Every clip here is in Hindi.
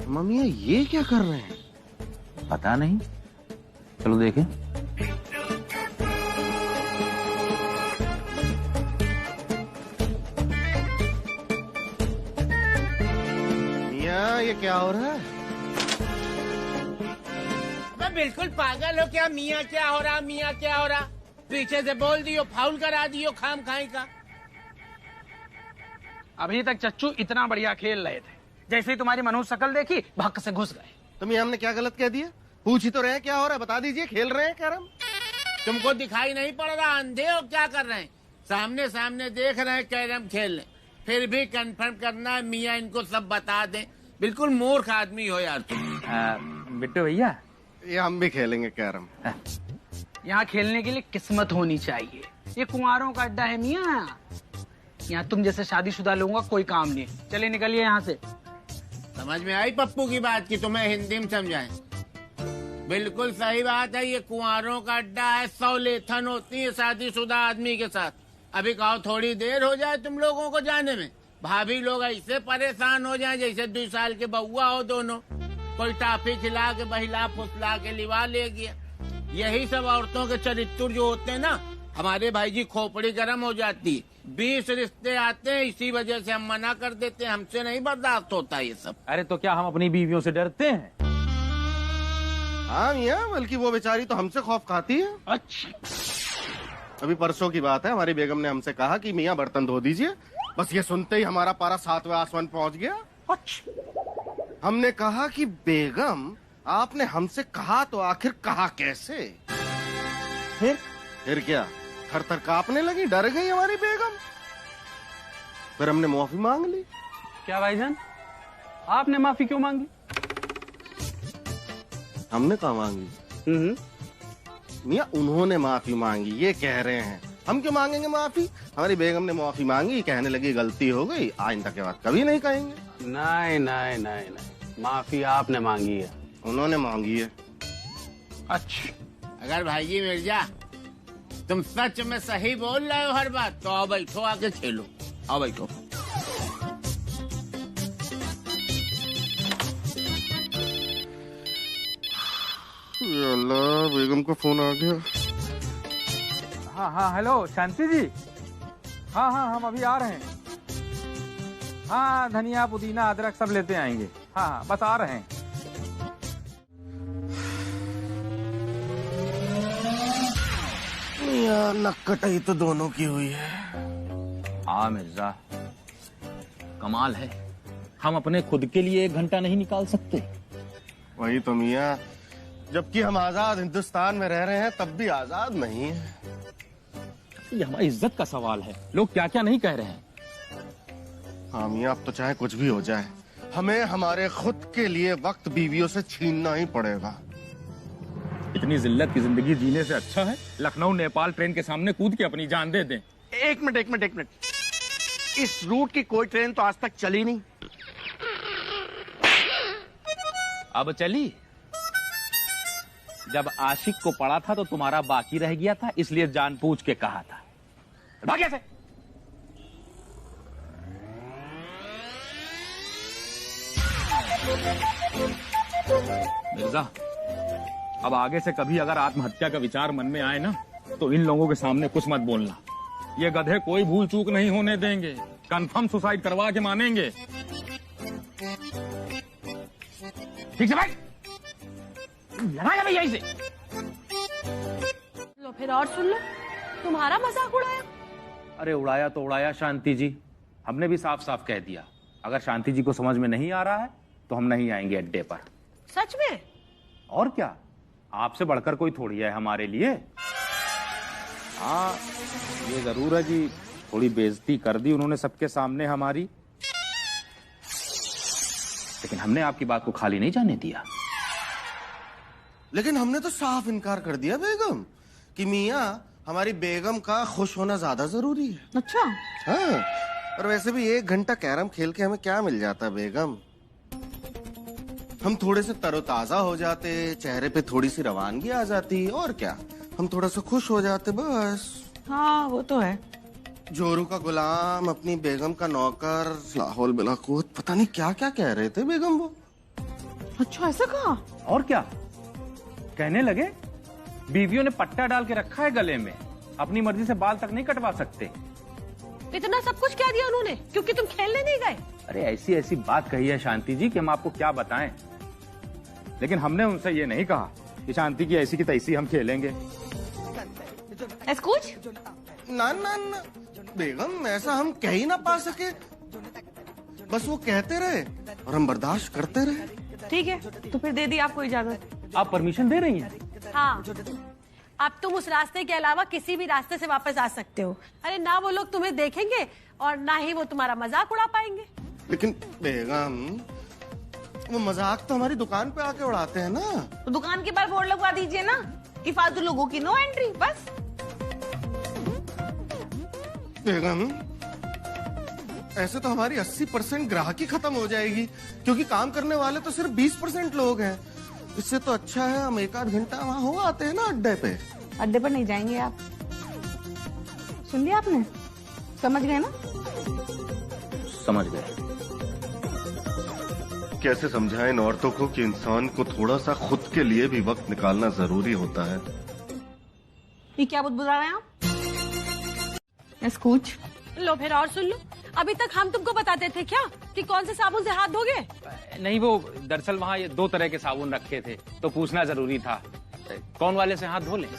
मम्मी ये क्या कर रहे हैं? पता नहीं, चलो देखें। मियाँ ये क्या हो रहा है? बिल्कुल पागल हो क्या? मियाँ क्या हो रहा, मियाँ क्या हो रहा? पीछे से बोल दियो, फाउल करा दियो खाम खाई का। अभी तक चच्चू इतना बढ़िया खेल रहे थे, जैसे ही तुम्हारी मनुष्य शकल देखी भक्क से घुस गए। तो मियाँ हमने क्या गलत कह दिया? पूछ ही तो रहे हैं क्या हो रहा है, बता दीजिए। खेल रहे हैं कैरम। तुमको दिखाई नहीं पड़ रहा? अंधे हो क्या कर रहे हैं? सामने सामने देख रहे हैं कैरम खेल रहे, फिर भी कंफर्म करना है मियाँ इनको सब बता दें। बिल्कुल मूर्ख आदमी हो यार तुम। बिट्टू भैया, ये हम भी खेलेंगे कैरम। यहाँ खेलने के लिए किस्मत होनी चाहिए। ये कुंवारों का अड्डा है मियाँ, यहाँ तुम जैसे शादीशुदा लोगों का कोई काम नहीं। चलिए निकलिए यहाँ से। समझ में आई पप्पू की बात की तुम्हें हिंदी में समझाएं? बिल्कुल सही बात है, ये कुंवारों का अड्डा है। 100 लेथन होती है शादीशुदा आदमी के साथ। अभी कहो थोड़ी देर हो जाए तुम लोगों को जाने में, भाभी लोग ऐसे परेशान हो जाए जैसे 2 साल के बउआ हो दोनों। कोई टाफी खिला के बहिला फुसला के लिवा ले गया। यही सब औरतों के चरित्र जो होते हैं ना, हमारे भाई जी खोपड़ी गर्म हो जाती है। 20 रिश्ते आते हैं, इसी वजह से हम मना कर देते हैं। हमसे नहीं बर्दाश्त होता ये सब। अरे तो क्या हम अपनी बीवियों से डरते हैं? हाँ मियाँ, बल्कि वो बेचारी तो हमसे खौफ खाती है। अच्छा, अभी परसों की बात है, हमारी बेगम ने हमसे कहा कि मियाँ बर्तन धो दीजिए। बस ये सुनते ही हमारा पारा 7वें आसमान पहुँच गया। हमने कहा कि बेगम आपने हमसे कहा तो आखिर कहा कैसे? फिर क्या? थर-थर कांपने लगी, डर गई हमारी बेगम। फिर हमने माफी मांग ली। क्या भाईजान, आपने माफी क्यों मांगी? हमने कहा मांगी? मियाँ उन्होंने माफी मांगी, ये कह रहे हैं। हम क्यों मांगेंगे माफी? हमारी बेगम ने माफी मांगी, कहने लगी गलती हो गई, आइंदा के बाद कभी नहीं कहेंगे। नहीं नहीं नहीं नहीं, माफी आपने मांगी है। उन्होंने मांगी है। अच्छा, अगर भाई जी मिर्जा तुम सच में सही बोल रहे हो हर बात, तो आओ बैठो, आके खेलो। आओ बैठो। अल्लाह, बेगम का फोन आ गया। हाँ हाँ, हेलो शांति जी। हाँ हाँ, हम अभी आ रहे हैं। हाँ, धनिया पुदीना अदरक सब लेते आएंगे। हाँ हाँ, बस आ रहे हैं। यार नक्कटई तो दोनों की हुई है। हाँ मिर्जा, कमाल है, हम अपने खुद के लिए 1 घंटा नहीं निकाल सकते। वही तो मियाँ, जबकि हम आजाद हिंदुस्तान में रह रहे हैं तब भी आजाद नहीं है। ये हमारी इज्जत का सवाल है, लोग क्या क्या नहीं कह रहे हैं। हाँ मियाँ, अब तो चाहे कुछ भी हो जाए, हमें हमारे खुद के लिए वक्त बीवियों से छीनना ही पड़ेगा। इतनी जिल्लत की जिंदगी जीने से अच्छा है लखनऊ नेपाल ट्रेन के सामने कूद के अपनी जान दे दें। एक मिनट, इस रूट की कोई ट्रेन तो आज तक चली नहीं। अब चली? जब आशिक को पड़ा था तो तुम्हारा बाकी रह गया था, इसलिए जान पूछ के कहा था। भाग्य से मिर्जा, अब आगे से कभी अगर आत्महत्या का विचार मन में आए ना, तो इन लोगों के सामने कुछ मत बोलना। ये गधे कोई भूल चूक नहीं होने देंगे, कंफर्म सुसाइड करवा के मानेंगे। ठीक है भाई, लड़ाया भैया इसे। लो फिर और सुन लो, तुम्हारा मजाक उड़ाया। अरे उड़ाया तो उड़ाया शांति जी, हमने भी साफ साफ कह दिया, अगर शांति जी को समझ में नहीं आ रहा है तो हम नहीं आएंगे अड्डे पर। सच में? और क्या, आपसे बढ़कर कोई थोड़ी है हमारे लिए। हाँ ये जरूर है कि थोड़ी बेइज्जती कर दी उन्होंने सबके सामने हमारी, लेकिन हमने आपकी बात को खाली नहीं जाने दिया। लेकिन हमने तो साफ इनकार कर दिया बेगम कि मियाँ हमारी बेगम का खुश होना ज्यादा जरूरी है। अच्छा। हाँ, और वैसे भी 1 घंटा कैरम खेल के हमें क्या मिल जाता बेगम? हम थोड़े से तरोताजा हो जाते, चेहरे पे थोड़ी सी रवानगी आ जाती, और क्या। हम थोड़ा सा खुश हो जाते बस। हाँ वो तो है। जोरू का गुलाम, अपनी बेगम का नौकर, लाहौल बिलाकूत, पता नहीं क्या क्या कह रहे थे बेगम वो। अच्छा ऐसा कहा? और क्या कहने लगे, बीवियों ने पट्टा डाल के रखा है गले में, अपनी मर्जी से बाल तक नहीं कटवा सकते। इतना सब कुछ कह दिया उन्होंने क्योंकि तुम खेलने नहीं गए? अरे ऐसी ऐसी बात कही है शांति जी कि हम आपको क्या बताएं। लेकिन हमने उनसे ये नहीं कहा कि शांति की ऐसी की तैसी हम खेलेंगे। कुछ ना ना ना बेगम, ऐसा हम कह ही ना पा सके। बस वो कहते रहे और हम बर्दाश्त करते रहे। ठीक है, तो फिर दे दी आपको इजाजत। आप परमिशन दे रही हैं? हाँ, अब तुम उस रास्ते के अलावा किसी भी रास्ते से वापस आ सकते हो। अरे ना वो लोग तुम्हें देखेंगे और ना ही वो तुम्हारा मजाक उड़ा पाएंगे। लेकिन बेगम, वो मजाक तो हमारी दुकान पे आके उड़ाते हैं ना। तो दुकान के बाहर बोर्ड लगवा दीजिए ना कि फालतू लोगों की नो एंट्री, बस। बेगम, ऐसे तो हमारी 80% ग्राहकी खत्म हो जाएगी, क्योंकि काम करने वाले तो सिर्फ 20% लोग हैं। इससे तो अच्छा है हम एक आध घंटा वहाँ हो आते हैं ना अड्डे पे। अड्डे पर नहीं जाएंगे आप, सुन लिया आपने? समझ गए ना? समझ गए। कैसे समझाएं इन औरतों को कि इंसान को थोड़ा सा खुद के लिए भी वक्त निकालना जरूरी होता है। ये क्या बुदबुदा रहे हैं आप? कुछ लो फिर और सुन लो। अभी तक हम तुमको बताते थे क्या कि कौन से साबुन से हाथ धोगे? नहीं, वो दरअसल वहाँ ये 2 तरह के साबुन रखे थे तो पूछना जरूरी था। कौन वाले से हाथ धो लें?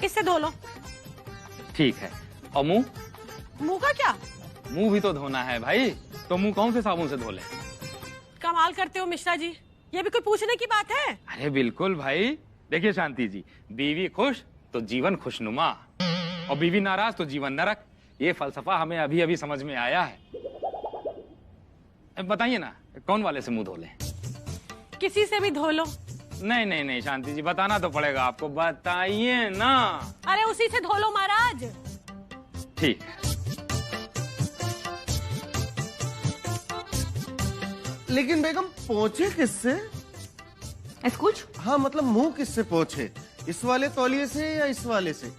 इससे धो लो। ठीक है। और मुंह? मुंह का क्या? मुंह भी तो धोना है भाई, तो मुंह कौन से साबुन से धो लें? कमाल करते हो मिश्रा जी, ये भी कोई पूछने की बात है? अरे बिल्कुल भाई। देखिए शांति जी, बीवी खुश तो जीवन खुशनुमा, और बीवी नाराज तो जीवन नरक। ये फलसफा हमें अभी अभी समझ में आया है। बताइए ना, कौन वाले से मुंह धो लें? किसी से भी धो लो। नहीं नहीं नहीं शांति जी, बताना तो पड़ेगा आपको, बताइए ना। अरे उसी से धो लो महाराज। ठीक है। लेकिन बेगम, पोंछे किससे? कुछ? हाँ मतलब मुंह किससे पोंछे? इस वाले तौलिए से या इस वाले से?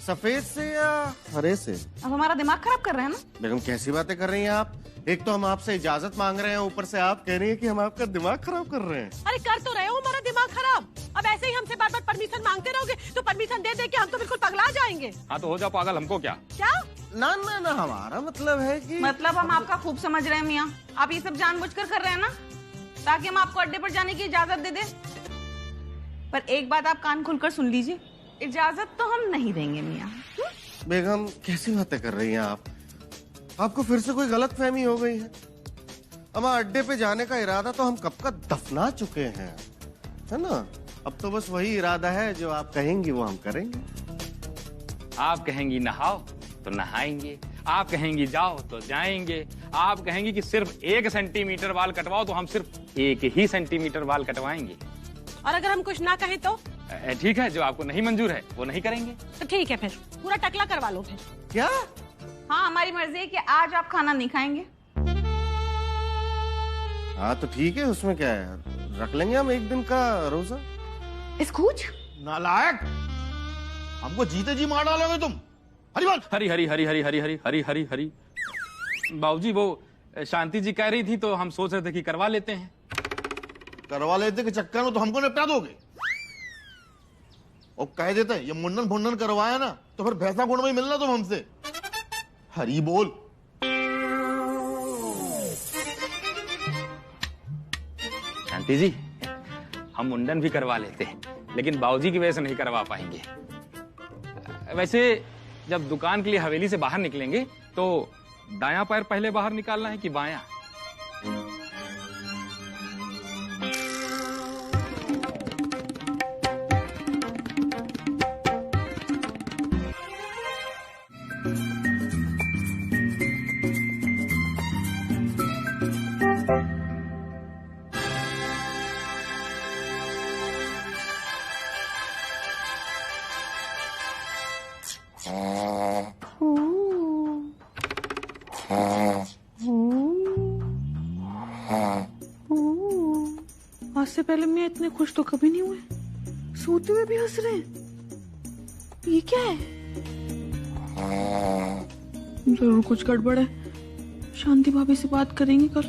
सफेद से या हरे से? अब हमारा दिमाग खराब कर रहे हैं ना? बेगम कैसी बातें कर रही हैं आप? एक तो हम आपसे इजाजत मांग रहे हैं, ऊपर से आप कह रही हैं कि हम आपका दिमाग खराब कर रहे हैं। अरे कर तो रहे हो हमारा दिमाग खराब। अब ऐसे ही हमसे बार बार परमिशन मांगते रहोगे तो परमिशन दे दे के हम तो बिल्कुल पगला जाएंगे। हाँ तो हो जाओ पागल, हमको क्या? क्या? ना ना ना, हमारा मतलब है कि मतलब हम आपका खूब समझ रहे हैं मियाँ। आप ये सब जानबूझकर कर रहे हैं ना, ताकि हम आपको अड्डे पर जाने की इजाजत दे दें। पर एक बात आप कान खोलकर सुन लीजिए, इजाजत तो हम नहीं देंगे मियाँ। बेगम कैसी बातें कर रही हैं आप? आपको फिर से कोई गलत फहमी हो गई है। हमारा अड्डे पे जाने का इरादा तो हम कब का दफना चुके हैं, है ना? अब तो बस वही इरादा है जो आप कहेंगी वो हम करेंगे। आप कहेंगी नहाओ तो नहाएंगे, आप कहेंगी जाओ तो जाएंगे, आप कहेंगी कि सिर्फ 1 सेंटीमीटर बाल कटवाओ तो हम सिर्फ 1 ही सेंटीमीटर बाल कटवाएंगे। और अगर हम कुछ ना कहें तो? ठीक है, जो आपको नहीं मंजूर है वो नहीं करेंगे। तो ठीक है, फिर पूरा टकला करवा लो फिर। क्या? हाँ, हमारी मर्जी है कि आज आप खाना नहीं खाएंगे। हाँ तो ठीक है, उसमें क्या है, रख लेंगे हम 1 दिन का रोजा। कुछ? नालायक, हमको जीते जी मार डालोगे तुम। हरी बोल। हरी हरी हरी हरी हरी हरी हरी हरी हरी। बाबूजी, वो शांति जी कह रही थी तो हम सोच रहे थे कि करवा लेते हैं। करवा लेते के चक्कर में तो हमको निपटा दोगे। और कह देते ये मुंडन फुंडन करवाया ना तो फिर भैंसा गुण में ही मिलना तुम हमसे। हरी बोल। शांति जी, हम मुंडन भी करवा लेते हैं, लेकिन बाबूजी की वजह से नहीं करवा पाएंगे। वैसे जब दुकान के लिए हवेली से बाहर निकलेंगे तो दायां पैर पहले बाहर निकालना है कि बायां? आज से पहले मैं इतने खुश तो कभी नहीं हुए। सोते हुए भी हंस रहे हैं। ये क्या है? जरूर कुछ गड़बड़ है। शांति भाभी से बात करेंगे कल।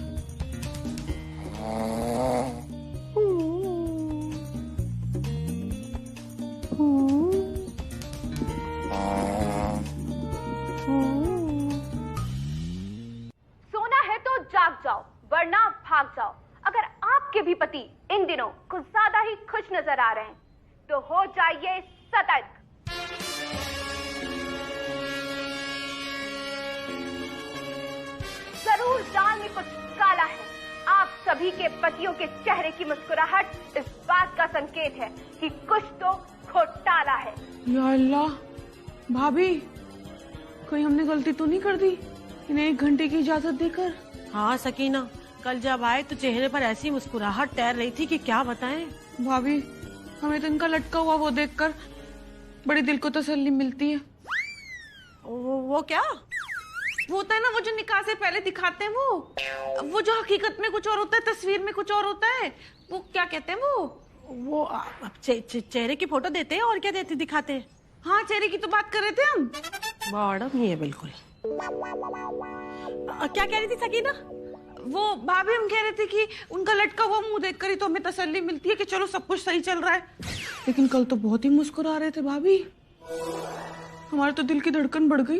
सोना है तो जाग जाओ, वरना भाग जाओ। अगर आपके भी पति इन दिनों कुछ ज्यादा ही खुश नजर आ रहे हैं तो हो जाइए सतर्क। जरूर दाल में कुछ काला है। आप सभी के पतियों के चेहरे की मुस्कुराहट इस बात का संकेत है कि कुछ तो घोटाला है। या अल्लाह, भाभी कोई हमने गलती तो नहीं कर दी इन्हें 1 घंटे की इजाजत देकर? हाँ सकीना, कल जब आए तो चेहरे पर ऐसी मुस्कुराहट तैर रही थी कि क्या बताएं। भाभी हमें तो इनका लटका हुआ वो देखकर बड़ी दिल को तसल्ली मिलती है। वो क्या? वो होता है ना, वो जो निकाह से पहले दिखाते हैं, वो जो हकीकत में कुछ और होता है, तस्वीर में कुछ और होता है। वो क्या कहते हैं? वो चेहरे की फोटो देते हैं और क्या देते दिखाते हैं? हाँ, चेहरे की तो बात कर रहे थे हम। मैडम ये बिल्कुल। क्या कह रही थी सकीना? वो भाभी हम कह रहे थे कि उनका लटका हुआ मुंह देखकर ही तो हमें तसल्ली मिलती है कि चलो सब कुछ सही चल रहा है। लेकिन कल तो बहुत ही मुस्कुरा रहे थे भाभी, हमारे तो दिल की धड़कन बढ़ गई।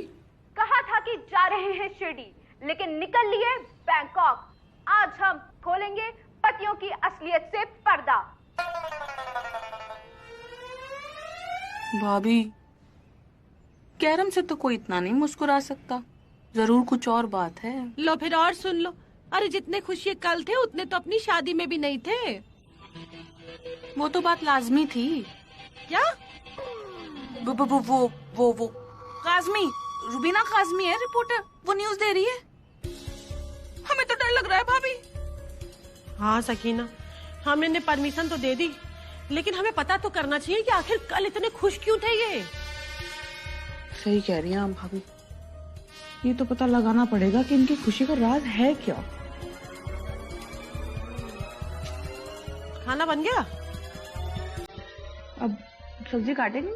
कहा था कि जा रहे हैं शिरडी, लेकिन निकल लिए बैंकॉक। आज हम खोलेंगे पतियों की असलियत से पर्दा। भाभी कैरम से तो कोई इतना नहीं मुस्कुरा सकता, जरूर कुछ और बात है। लो फिर और सुन लो। अरे जितने खुशी कल थे उतने तो अपनी शादी में भी नहीं थे। वो तो बात लाजमी थी। क्या? वो काज़मी, रुबीना काज़मी है रिपोर्टर, वो न्यूज दे रही है। हमें तो डर लग रहा है भाभी। हाँ सकीना, हमने परमिशन तो दे दी, लेकिन हमें पता तो करना चाहिए कि आखिर कल इतने खुश क्यों थे ये। सही कह रही हैं आप भाभी, ये तो पता लगाना पड़ेगा कि इनकी खुशी का राज है क्या। खाना बन गया? अब सब्जी काटेंगे।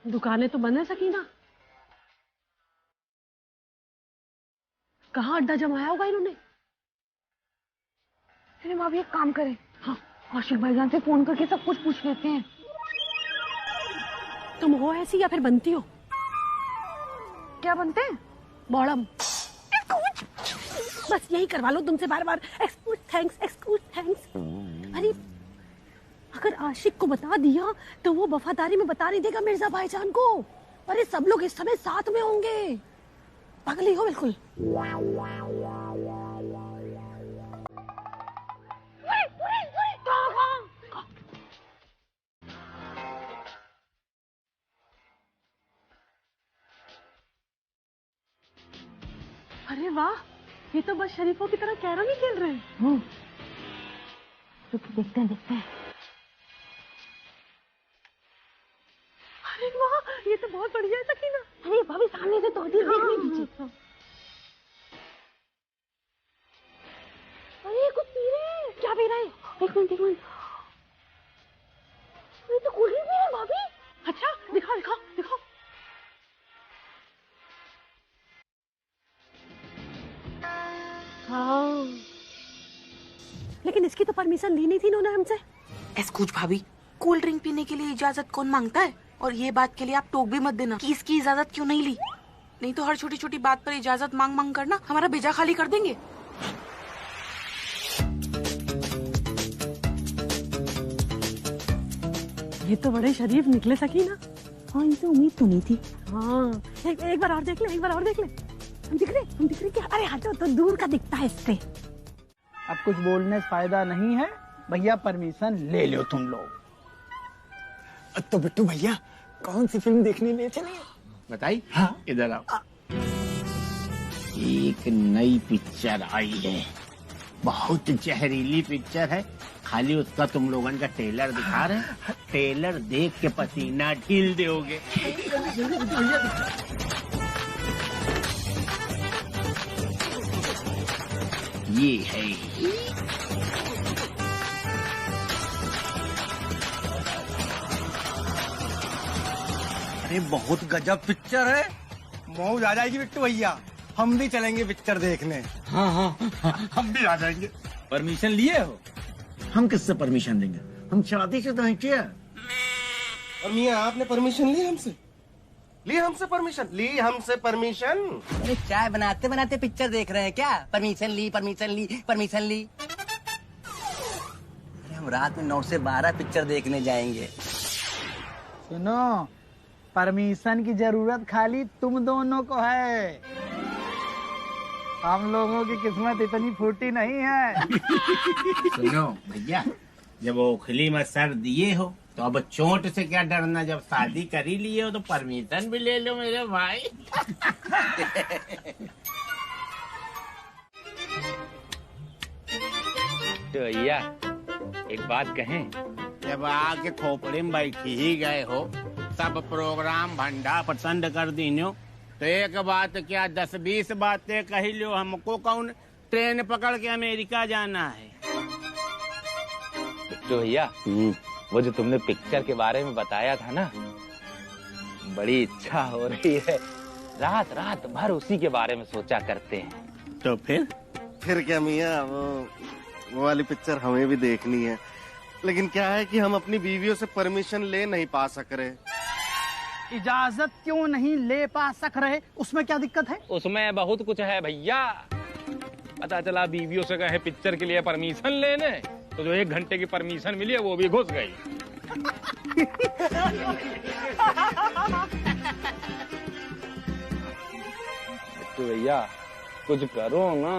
दुकानें तो बंद है सकीना। कहाँ अड्डा जमाया होगा इन्होंने? अरे भाभी एक काम करें, हाँ आशिक भाईजान से फोन करके सब कुछ पूछ लेते हैं। तुम हो ऐसी या फिर बनती हो? क्या बनते हैं? बॉडम। बस यही करवा लो तुमसे बार बार। Excuse thanks, excuse thanks. अरे अगर आशिक को बता दिया तो वो वफादारी में बता नहीं देगा मिर्जा भाईजान को। अरे सब लोग इस समय साथ में होंगे। पागल ही हो बिल्कुल। अरे वाह, ये तो बस शरीफों की तरह कैरम ही खेल रहे हैं। तो देखते हैं। अरे वाह, ये तो बहुत बढ़िया है सकीना। अरे भाभी सामने से थोड़ी देर देखने दीजिए। अरे कुछ पी रहे हैं। क्या पी रहे हैं? एक मिनट। ये तो कोल्ड ड्रिंक पी रहे हैं भाभी। अच्छा दिखाओ। हाँ, लेकिन इसकी तो परमिशन ली नहीं थी इन्होंने हमसे। एक्सक्यूज भाभी, कोल्ड ड्रिंक पीने के लिए इजाजत कौन मांगता है? और ये बात के लिए आप टोक भी मत देना कि इसकी इजाजत क्यों नहीं ली, नहीं तो हर छोटी छोटी बात पर इजाजत मांग करना हमारा भेजा खाली कर देंगे। ये तो बड़े शरीफ निकले सकीना। हाँ, इनसे उम्मीद तो नहीं थी। हाँ, एक बार और देख ले। हम दिख रहे क्या? अरे हटो, तो दूर का दिखता है इससे। अब कुछ बोलने से फायदा नहीं है भैया, परमिशन ले लो तुम लोग। तो बिट्टू भैया कौन सी फिल्म देखने ले चले? बताइए। हाँ? इधर आओ। एक नई पिक्चर आई है, बहुत जहरीली पिक्चर है। खाली उसका तुम लोगों का ट्रेलर दिखा रहे हैं। ट्रेलर देख के पसीना ढील दोगे। ये है अरे बहुत गजब पिक्चर है, मौज आ जाएगी बिट्टू भैया। हम भी चलेंगे पिक्चर देखने। हाँ, हम भी आ जाएंगे। परमिशन लिए हो? हम किससे परमिशन लेंगे? हम शादीशुदा हैं क्या? और मियाँ आपने परमिशन ली हमसे? ली हमसे परमिशन? ली हमसे परमिशन? अरे चाय बनाते बनाते पिक्चर देख रहे हैं क्या? परमिशन ली, परमिशन ली, परमिशन ली। अरे हम रात में 9 से 12 पिक्चर देखने जाएंगे। सुनो, परमिशन की जरूरत खाली तुम दोनों को है, हम लोगों की किस्मत इतनी फूटी नहीं है। सुनो भैया, जब ओखली में सर दिए हो तो अब चोट से क्या डरना। जब शादी कर ही लिए हो तो परमिशन भी ले लो मेरे भाई। तो भैया एक बात कहें? जब आके खोपड़ी में बैठी ही गए हो, सब प्रोग्राम भंडा पसंद कर दीनो, तो एक बात क्या 10-20 बातें कही लो। हमको कौन ट्रेन पकड़ के अमेरिका जाना है? तो भैया वो जो तुमने पिक्चर के बारे में बताया था ना, बड़ी इच्छा हो रही है, रात रात भर उसी के बारे में सोचा करते हैं। तो फिर क्या मियाँ, वो वाली पिक्चर हमें भी देखनी है, लेकिन क्या है कि हम अपनी बीवियों से परमिशन ले नहीं पा सक रहे। इजाजत क्यों नहीं ले पा सक रहे, उसमें क्या दिक्कत है? उसमें बहुत कुछ है भैया। पता चला बीवियों से कहे पिक्चर के लिए परमिशन लेने, तो जो 1 घंटे की परमिशन मिली है वो भी घुस गई। तो भैया कुछ करो ना।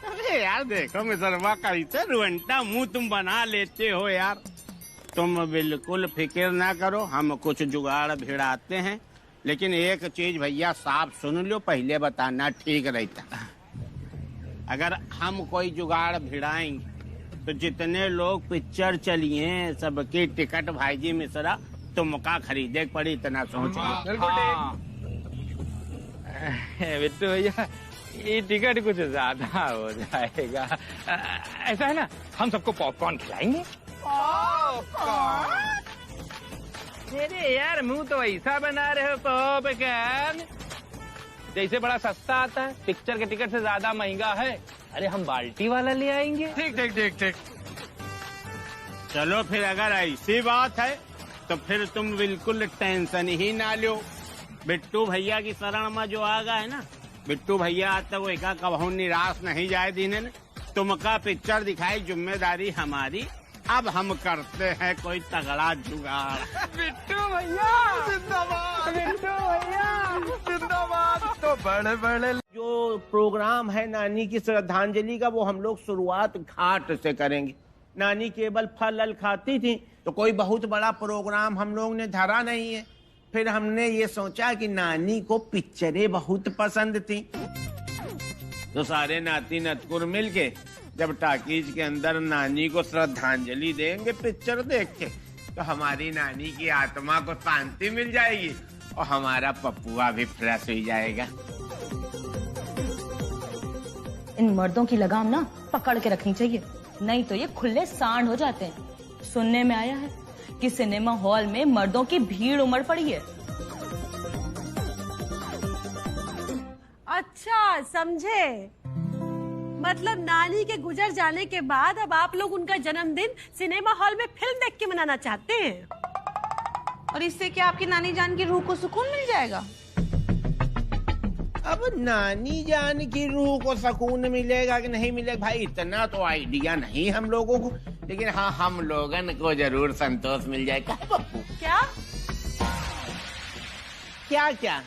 अरे यार देखो मिसरवा कैसे रुअंटा मुंह तुम बना लेते हो यार। तुम बिल्कुल फिक्र ना करो, हम कुछ जुगाड़ भिड़ाते हैं। लेकिन एक चीज भैया साफ सुन लो, पहले बताना ठीक रहता। अगर हम कोई जुगाड़ भिड़ाएंगे तो जितने लोग पिक्चर चलिए सबकी टिकट भाईजी मिश्रा तुमका खरीदे पड़ी, इतना सोच लो। बिट्टू भैया ये टिकट कुछ ज्यादा हो जाएगा। ऐसा है ना, हम सबको पॉपकॉर्न खिलाएंगे। अरे यार मुंह तो ऐसा बना रहे हो पॉपकॉर्न जैसे बड़ा सस्ता आता है, पिक्चर के टिकट से ज्यादा महंगा है। अरे हम बाल्टी वाला ले आएंगे। ठीक ठीक ठीक ठीक। चलो फिर अगर ऐसी बात है तो फिर तुम बिल्कुल टेंशन ही ना लो। बिट्टू भैया की शरण में जो आ गया है ना, बिट्टू भैया आज तक एका कबहू निराश नहीं जाए दीने ने। तुमका पिक्चर दिखाई जिम्मेदारी हमारी। अब हम करते हैं कोई तगड़ा जुगाड़। बिट्टू भैया जिंदाबाद, बिट्टू भैया जिंदाबाद। तो बड़े बड़े जो प्रोग्राम है नानी की श्रद्धांजलि का, वो हम लोग शुरुआत घाट से करेंगे। नानी केवल फल खाती थी, तो कोई बहुत बड़ा प्रोग्राम हम लोग ने धरा नहीं है। फिर हमने ये सोचा कि नानी को पिक्चरें बहुत पसंद थी, तो सारे नाती नतकुर मिलके जब टाकीज के अंदर नानी को श्रद्धांजलि देंगे पिक्चर देख के, तो हमारी नानी की आत्मा को शांति मिल जाएगी और हमारा पप्पुआ भी फ्रेश हो जाएगा। इन मर्दों की लगाम ना पकड़ के रखनी चाहिए, नहीं तो ये खुले सांड हो जाते हैं। सुनने में आया है कि सिनेमा हॉल में मर्दों की भीड़ उमड़ पड़ी है। अच्छा समझे, मतलब नानी के गुजर जाने के बाद अब आप लोग उनका जन्मदिन सिनेमा हॉल में फिल्म देख के मनाना चाहते हैं। और इससे क्या आपकी नानी जान की रूह को सुकून मिल जाएगा? अब नानी जान की रूह को सुकून मिलेगा कि नहीं मिलेगा भाई, इतना तो आइडिया नहीं हम लोगों को, लेकिन हाँ हम लोगन को जरूर संतोष मिल जाएगा। पप्पू क्या क्या क्या,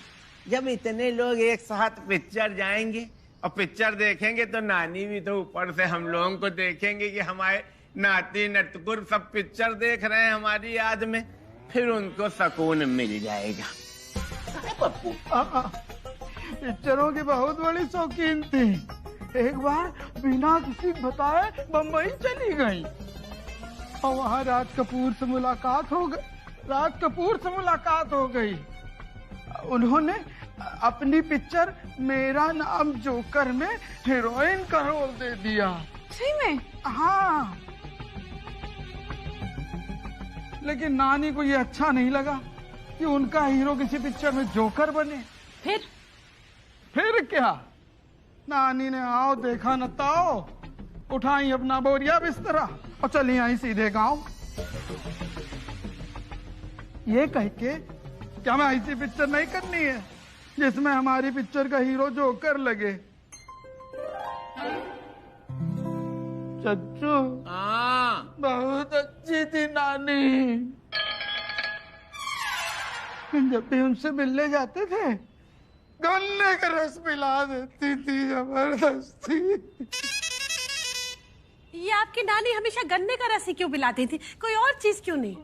जब इतने लोग एक साथ पिक्चर जाएंगे और पिक्चर देखेंगे तो नानी भी तो ऊपर से हम लोगों को देखेंगे कि हमारे नाती नटकुर सब पिक्चर देख रहे हैं हमारी याद में, फिर उनको सुकून मिल जाएगा। पप्पू पिक्चरों की बहुत बड़ी शौकीन थी, एक बार बिना किसी बताए बम्बई चली गई। और वहाँ राज कपूर से मुलाकात हो गई। उन्होंने अपनी पिक्चर मेरा नाम जोकर में हीरोइन का रोल दे दिया। सही में? हाँ, लेकिन नानी को ये अच्छा नहीं लगा कि उनका हीरो किसी पिक्चर में जोकर बने। फिर क्या, नानी ने आओ देखा न ताओ, उठाई अपना बोरिया बिस्तरा और चली आई सीधे गांव। ये कह के क्या हमें ऐसी पिक्चर नहीं करनी है जिसमें हमारी पिक्चर का हीरो जोकर लगे। चच्चू, हाँ, बहुत अच्छी थी नानी। जब भी उनसे मिलने जाते थे गन्ने का रस पिला देती थी जबरदस्ती। ये आपकी नानी हमेशा गन्ने का रस ही क्यों पिलाती थी, कोई और चीज क्यों नहीं?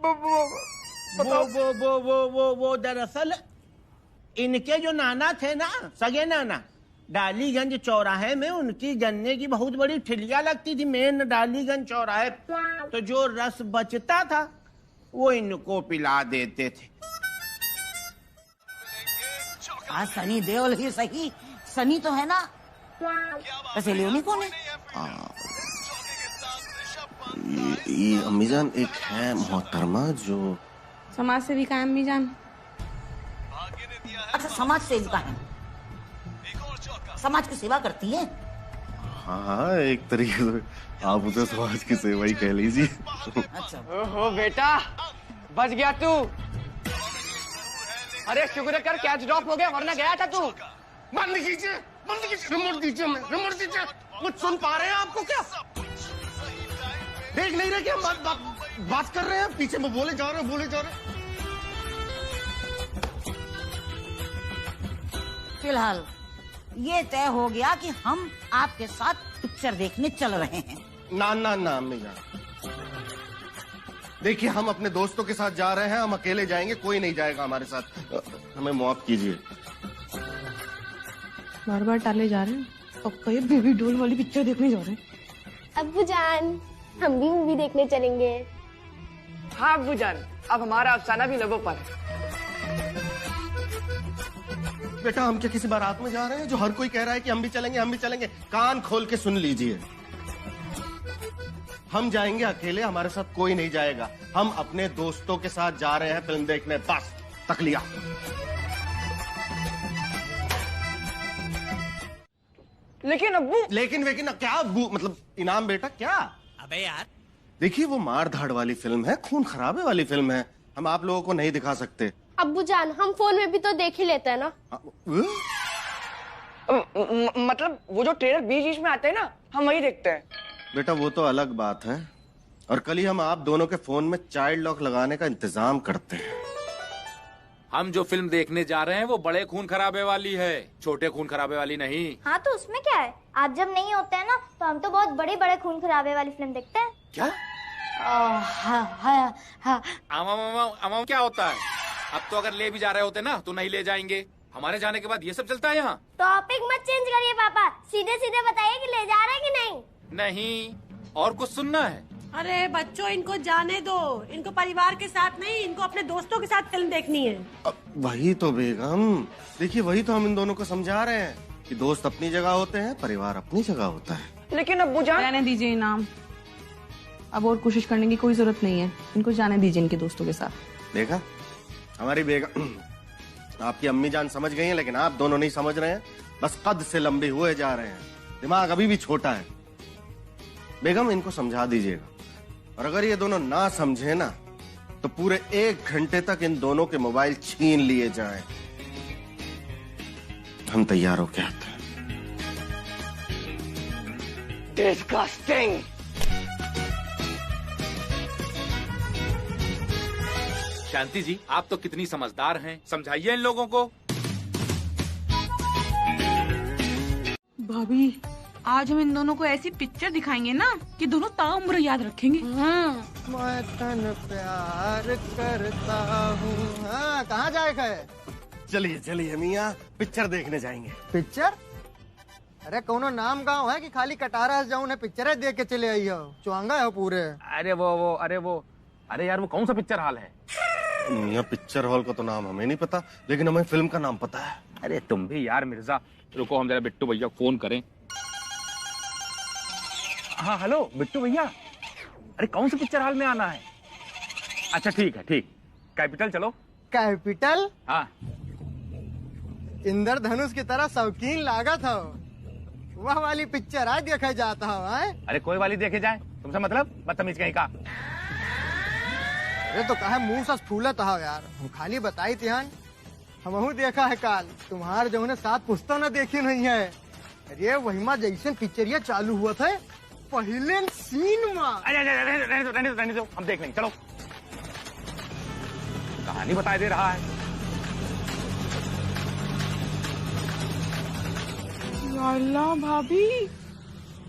वो दरअसल इनके जो नाना थे ना, सगे नाना, डालीगंज चौराहे में उनकी गन्ने की बहुत बड़ी ठिलिया लगती थी, मेन डालीगंज चौराहे। तो जो रस बचता था वो इनको पिला देते थे। आज सनी देओल ही सही, सनी तो है ना, वैसे लियोनी कौन है? ये अम्मीजान एक है मोहतरमा जो समाज सेविका है अम्मीजान। अच्छा, समाज सेविका है, समाज की सेवा करती है। हाँ, एक तरीके से आप उधर समाज की सेवा ही कह लीजिए। अच्छा। ओहो बेटा, बच गया तू। अरे शुक्र कर कैच ड्रॉप हो गया, वरना गया था तू। बंद कीजिए, रिमोट दीजिए, रिमोट दीजिए। कुछ सुन पा रहे हैं आपको क्या? देख नहीं रहे कि हम बात कर रहे हैं, पीछे में बोले जा रहे। फिलहाल ये तय हो गया कि हम आपके साथ पिक्चर देखने चल रहे हैं। ना अम्मी जान, देखिए हम अपने दोस्तों के साथ जा रहे हैं, हम अकेले जाएंगे, कोई नहीं जाएगा हमारे साथ, हमें माफ कीजिए। बार बार टाले जा रहे हैं, पप्पा ये बेबी डॉल वाली पिक्चर देखने जा रहे हैं। अब्बू जान, हम भी मूवी देखने चलेंगे। हाँ अब्बू जान, अब हमारा अफसाना भी लोगों पर है। बेटा हम क्या किसी बारात में जा रहे हैं जो हर कोई कह रहा है कि हम भी चलेंगे? कान खोल के सुन लीजिए, हम जाएंगे अकेले, हमारे साथ कोई नहीं जाएगा। हम अपने दोस्तों के साथ जा रहे हैं फिल्म देखने, बस तकलिया। लेकिन अब्बू, लेकिन क्या अब्बू, मतलब इनाम बेटा क्या? अबे यार, देखिए वो मार धाड़ वाली फिल्म है, खून खराबे वाली फिल्म है, हम आप लोगों को नहीं दिखा सकते। अब्बू जान, हम फोन में भी तो देख ही लेते हैं ना। मतलब वो जो ट्रेलर बीच में आते हैं ना, हम वही देखते हैं। बेटा वो तो अलग बात है, और कल ही हम आप दोनों के फोन में चाइल्ड लॉक लगाने का इंतजाम करते हैं। हम जो फिल्म देखने जा रहे हैं वो बड़े खून खराबे वाली है, छोटे खून खराबे वाली नहीं। हाँ तो उसमें क्या है, आप जब नहीं होते हैं ना तो हम तो बहुत बड़े बड़े खून खराबे वाली फिल्म देखते हैं। क्या? हाँ। अमाम क्या होता है? अब तो अगर ले भी जा रहे होते ना तो नहीं ले जाएंगे, हमारे जाने के बाद ये सब चलता है यहाँ। टॉपिक मत चेंज करिए पापा, सीधे सीधे बताइए कि ले जा रहे हैं कि नहीं। नहीं, और कुछ सुनना है? अरे बच्चों, इनको जाने दो, इनको परिवार के साथ नहीं, इनको अपने दोस्तों के साथ फिल्म देखनी है। वही तो बेगम, देखिए वही तो हम इन दोनों को समझा रहे हैं कि दोस्त अपनी जगह होते हैं, परिवार अपनी जगह होता है। लेकिन अब्बू जान, रहने दीजिए इनाम, अब और कोशिश करने की कोई जरूरत नहीं है, इनको जाने दीजिए इनके दोस्तों के साथ। देखा, हमारी बेगम, आपकी अम्मी जान समझ गई हैं, लेकिन आप दोनों नहीं समझ रहे हैं, बस कद से लंबे हुए जा रहे हैं, दिमाग अभी भी छोटा है। बेगम इनको समझा दीजिएगा, और अगर ये दोनों ना समझे ना तो पूरे 1 घंटे तक इन दोनों के मोबाइल छीन लिए जाएं। हम तैयार हो क्या आते हैं। डिस्गस्टिंग। शांति जी, आप तो कितनी समझदार हैं, समझाइए इन लोगों को। भाभी, आज हम इन दोनों को ऐसी पिक्चर दिखाएंगे ना कि दोनों ताउम्र याद रखेंगे। मैं तन प्यार करता हूँ। हाँ, कहाँ जाएगा है? चलिए मियाँ, पिक्चर देखने जाएंगे। पिक्चर? अरे कौनो नाम गाँव है कि खाली कटारा से जाऊँ पिक्चर देख के चले आई हो, चुआंगा हो पूरे। अरे यार वो कौन सा पिक्चर हॉल है? मियाँ पिक्चर हॉल का तो नाम हमें नहीं पता, लेकिन हमें फिल्म का नाम पता है। अरे तुम भी यार मिर्जा, रुको हम जरा बिट्टू भैया को फोन करें। हाँ हेलो बिट्टू भैया, अरे कौन से पिक्चर हॉल में आना है? अच्छा ठीक है, ठीक, कैपिटल चलो। कैपिटल? हाँ। इंद्रधनुष की तरह शौकीन लागत हो, वह वाली पिक्चर आज देखा जाता हो। अरे कोई वाली देखे जाए, तुमसे मतलब बदतमीज कहीं का। अरे तो कहे मुंह से फूलत हो यार, हम खाली बताई तिहान, हमहू देखा है काल, तुम्हार जो ने 7 पुस्तक न देखी नहीं है। अरे वही माँ जैसे पिक्चरिया चालू हुआ था पहले सीन में। रहने दो, हम देख लेंगे, चलो। कहानी बताई दे रहा है। अल्लाह भाभी,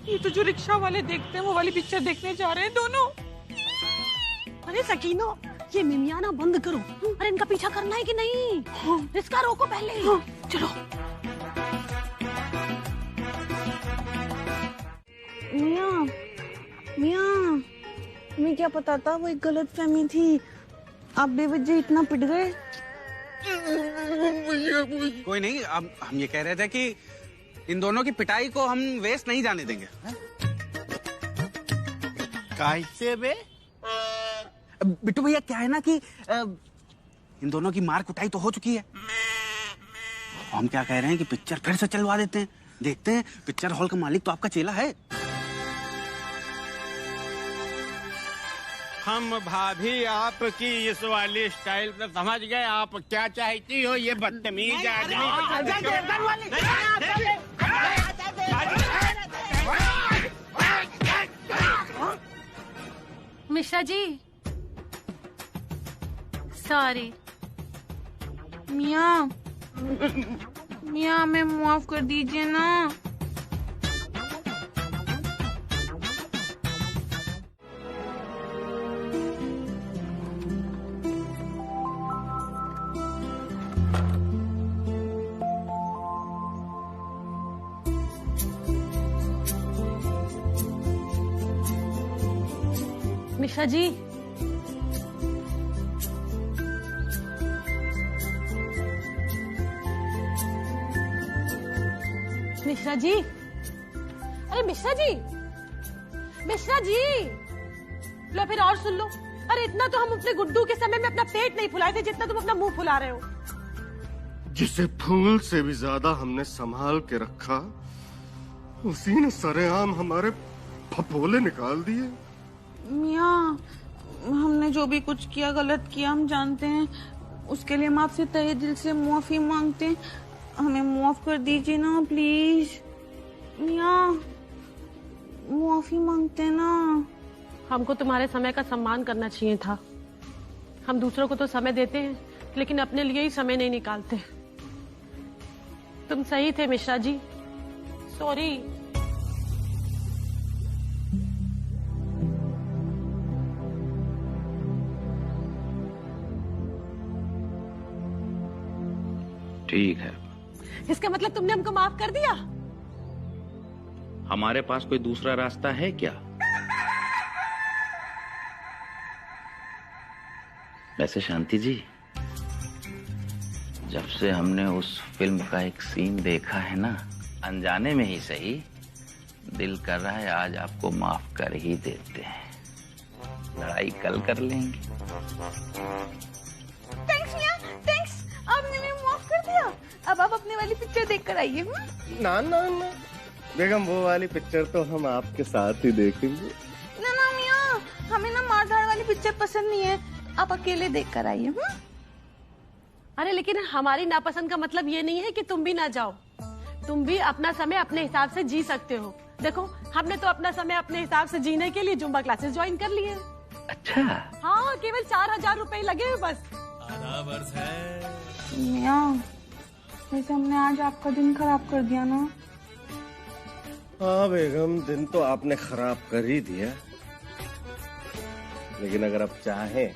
ये तो जो रिक्शा वाले देखते हैं वो वाली पिक्चर देखने जा रहे हैं दोनों। अरे सकीनो, ये मिमियाना बंद करो। अरे इनका पीछा करना है कि नहीं? इसका रोको पहले। चलो। मियाँ, मियाँ, मैं क्या पता था, वो एक गलत फहमी थी। आप बेवजह इतना पिट गए। कोई नहीं, अब हम ये कह रहे थे कि इन दोनों की पिटाई को हम वेस्ट नहीं जाने देंगे। कैसे बे? बिट्टू भैया क्या है ना कि इन दोनों की मार कुटाई तो हो चुकी है, हम क्या कह रहे हैं कि पिक्चर फिर से चलवा देते हैं, देखते हैं। पिक्चर हॉल का मालिक तो आपका चेला है। हम भाभी आपकी इस वाली स्टाइल पर समझ गए, आप क्या चाहती हो। ये बदतमीज मिश्रा जी, सॉरी। मियाँ, मियाँ हमें माफ कर दीजिए ना। मिश्रा जी, मिश्रा जी, अरे मिश्रा जी, मिश्रा जी, लो फिर और सुन लो। अरे इतना तो हम अपने गुड्डू के समय में अपना पेट नहीं फुलाए थे जितना तुम अपना मुंह फुला रहे हो। जिसे फूल से भी ज्यादा हमने संभाल के रखा, उसी ने सरेआम हमारे फपोले निकाल दिए। मियाँ, हमने जो भी कुछ किया गलत किया, हम जानते हैं। उसके लिए हम आपसे तहे दिल से माफी मांगते हैं। हमें माफ कर दीजिए ना प्लीज। मियाँ, माफी मांगते हैं ना। हमको तुम्हारे समय का सम्मान करना चाहिए था। हम दूसरों को तो समय देते हैं, लेकिन अपने लिए ही समय नहीं निकालते। तुम सही थे मिश्रा जी, सॉरी। ठीक है, इसका मतलब तुमने हमको माफ कर दिया? हमारे पास कोई दूसरा रास्ता है क्या? वैसे शांति जी, जब से हमने उस फिल्म का एक सीन देखा है ना, अनजाने में ही सही, दिल कर रहा है आज आपको माफ कर ही देते हैं। लड़ाई कल कर लेंगे। थैंक्स मियाँ, थैंक्स, आपने मुझे माफ कर दिया। अब आप अपने वाली पिक्चर देख कर आइए। ना ना ना बेगम, वो वाली पिक्चर तो हम आपके साथ ही देखेंगे। ना ना मियाँ, हमें ना मारधाड़ वाली पिक्चर पसंद नहीं है, आप अकेले देख कर आइए। अरे लेकिन हमारी नापसंद का मतलब ये नहीं है कि तुम भी ना जाओ। तुम भी अपना समय अपने हिसाब से जी सकते हो। देखो, हमने तो अपना समय अपने हिसाब से जीने के लिए जुम्बा क्लासेस ज्वाइन कर लिए। अच्छा? हाँ, केवल 4000 रुपए लगे हुए बस। मियाँ, वैसे हमने आज आपका दिन खराब कर दिया ना। हाँ बेगम, दिन तो आपने खराब कर ही दिया, लेकिन अगर आप चाहें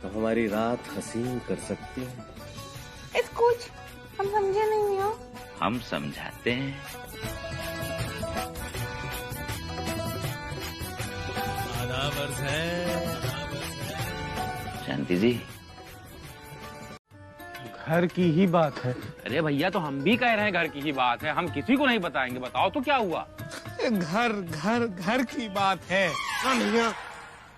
तो हमारी रात हसीन कर सकती हैं। कुछ हम समझे नहीं मियाँ। हम समझाते हैं। शांति जी, घर की ही बात है। अरे भैया तो हम भी कह रहे हैं घर की ही बात है, हम किसी को नहीं बताएंगे। बताओ तो क्या हुआ? घर घर घर की बात है। भैया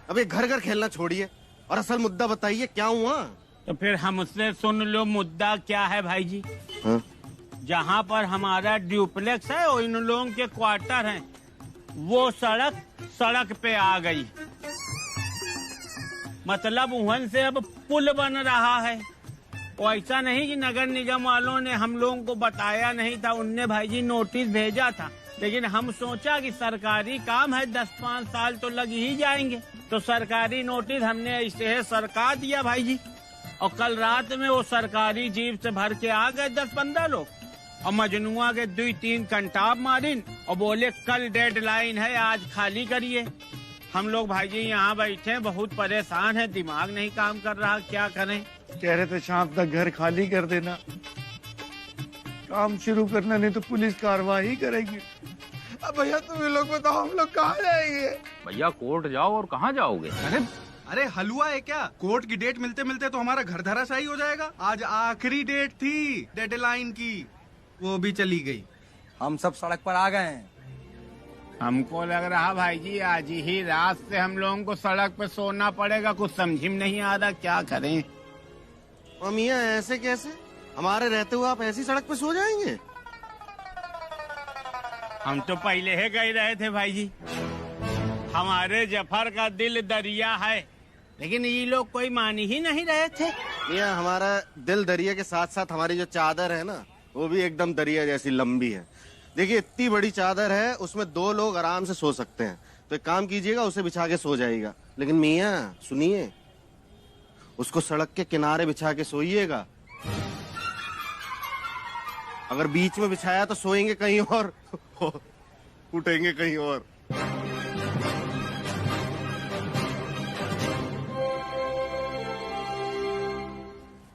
अब ये घर घर खेलना छोड़िए और असल मुद्दा बताइए, क्या हुआ? तो फिर हमसे सुन लो मुद्दा क्या है भाई जी। हाँ? जहाँ पर हमारा ड्यूप्लेक्स है और इन लोगों के क्वार्टर हैं, वो सड़क पे आ गई। मतलब वहन से अब पुल बन रहा है। और ऐसा नहीं कि नगर निगम वालों ने हम लोगों को बताया नहीं था, उनने भाई जी नोटिस भेजा था, लेकिन हम सोचा कि सरकारी काम है, 10-5 साल तो लग ही जाएंगे, तो सरकारी नोटिस हमने ऐसे सरका दिया भाई जी। और कल रात में वो सरकारी जीप से भर के आ गए 10-15 लोग और मजनुआ के 2-3 कंटाब मारिन और बोले कल डेडलाइन है, आज खाली करिए। हम लोग भाई जी यहाँ बैठे हैं, बहुत परेशान है, दिमाग नहीं काम कर रहा, क्या करें। कह रहे थे शाम तक घर खाली कर देना, काम शुरू करना, नहीं तो पुलिस कार्रवाई करेगी। अब भैया तुम लोग बताओ हम लोग कहाँ जाएंगे? भैया कोर्ट जाओ। और कहाँ जाओगे? अरे हलवा है क्या? कोर्ट की डेट मिलते मिलते तो हमारा घर धराशायी हो जाएगा। आज आखिरी डेट थी डेडलाइन की, वो भी चली गई। हम सब सड़क पर आ गए हैं। हमको लग रहा भाई जी आज ही रात से हम लोगों को सड़क पे सोना पड़ेगा, कुछ समझ में नहीं आ रहा क्या करें। मियाँ ऐसे कैसे? हमारे रहते हुए आप ऐसी सड़क पे सो जाएंगे? हम तो पहले ही गए रहे थे भाई जी। हमारे जफर का दिल दरिया है, लेकिन ये लोग कोई मान ही नहीं रहे थे। मियाँ हमारा दिल दरिया के साथ साथ हमारी जो चादर है ना, वो भी एकदम दरिया जैसी लंबी है। देखिए इतनी बड़ी चादर है, उसमें 2 लोग आराम से सो सकते हैं। तो एक काम कीजिएगा, उसे बिछा के सो जाइएगा। लेकिन मियाँ सुनिए, उसको सड़क के किनारे बिछा के सोइएगा। अगर बीच में बिछाया तो सोएंगे कहीं और, उठेंगे कहीं और।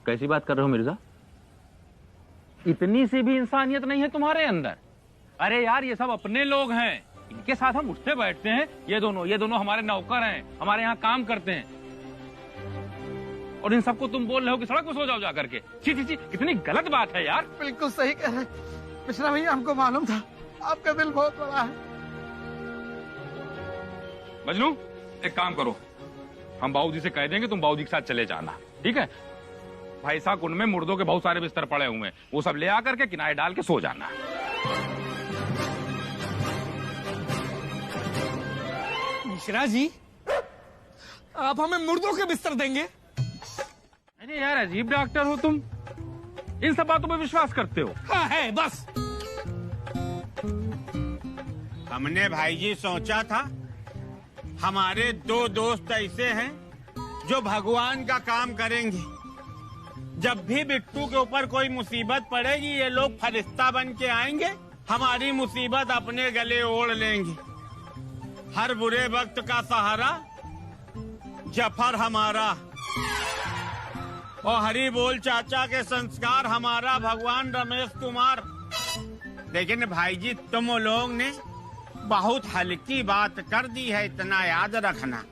कैसी बात कर रहे हो मिर्जा? इतनी सी भी इंसानियत नहीं है तुम्हारे अंदर? अरे यार ये सब अपने लोग हैं, इनके साथ हम उठते बैठते हैं। ये दोनों हमारे नौकर हैं, हमारे यहाँ काम करते हैं, और इन सबको तुम बोल रहे हो कि सड़क पर सो जाओ जाकर के। छी छी छी, कितनी गलत बात है यार। बिल्कुल सही कह रहे मिश्रा भैया, हमको मालूम था आपका दिल बहुत बड़ा है। मजनू एक काम करो, हम बाबूजी से कह देंगे, तुम बाबूजी के साथ चले जाना, ठीक है? भाई साहब कुंड में मुर्दों के बहुत सारे बिस्तर पड़े हुए हैं, वो सब ले आकर के किनारे डाल के सो जाना। मिश्रा जी आप हमें मुर्दों के बिस्तर देंगे? अरे यार अजीब डॉक्टर हो तुम, इन सब बातों पर विश्वास करते हो? हाँ है बस। हमने भाई जी सोचा था हमारे 2 दोस्त ऐसे हैं जो भगवान का काम करेंगे। जब भी बिट्टू के ऊपर कोई मुसीबत पड़ेगी, ये लोग फरिश्ता बन के आएंगे, हमारी मुसीबत अपने गले ओढ़ लेंगे। हर बुरे वक्त का सहारा जफर हमारा, और हरी बोल चाचा के संस्कार हमारा भगवान रमेश कुमार। लेकिन भाई जी तुम लोग ने बहुत हल्की बात कर दी है, इतना याद रखना।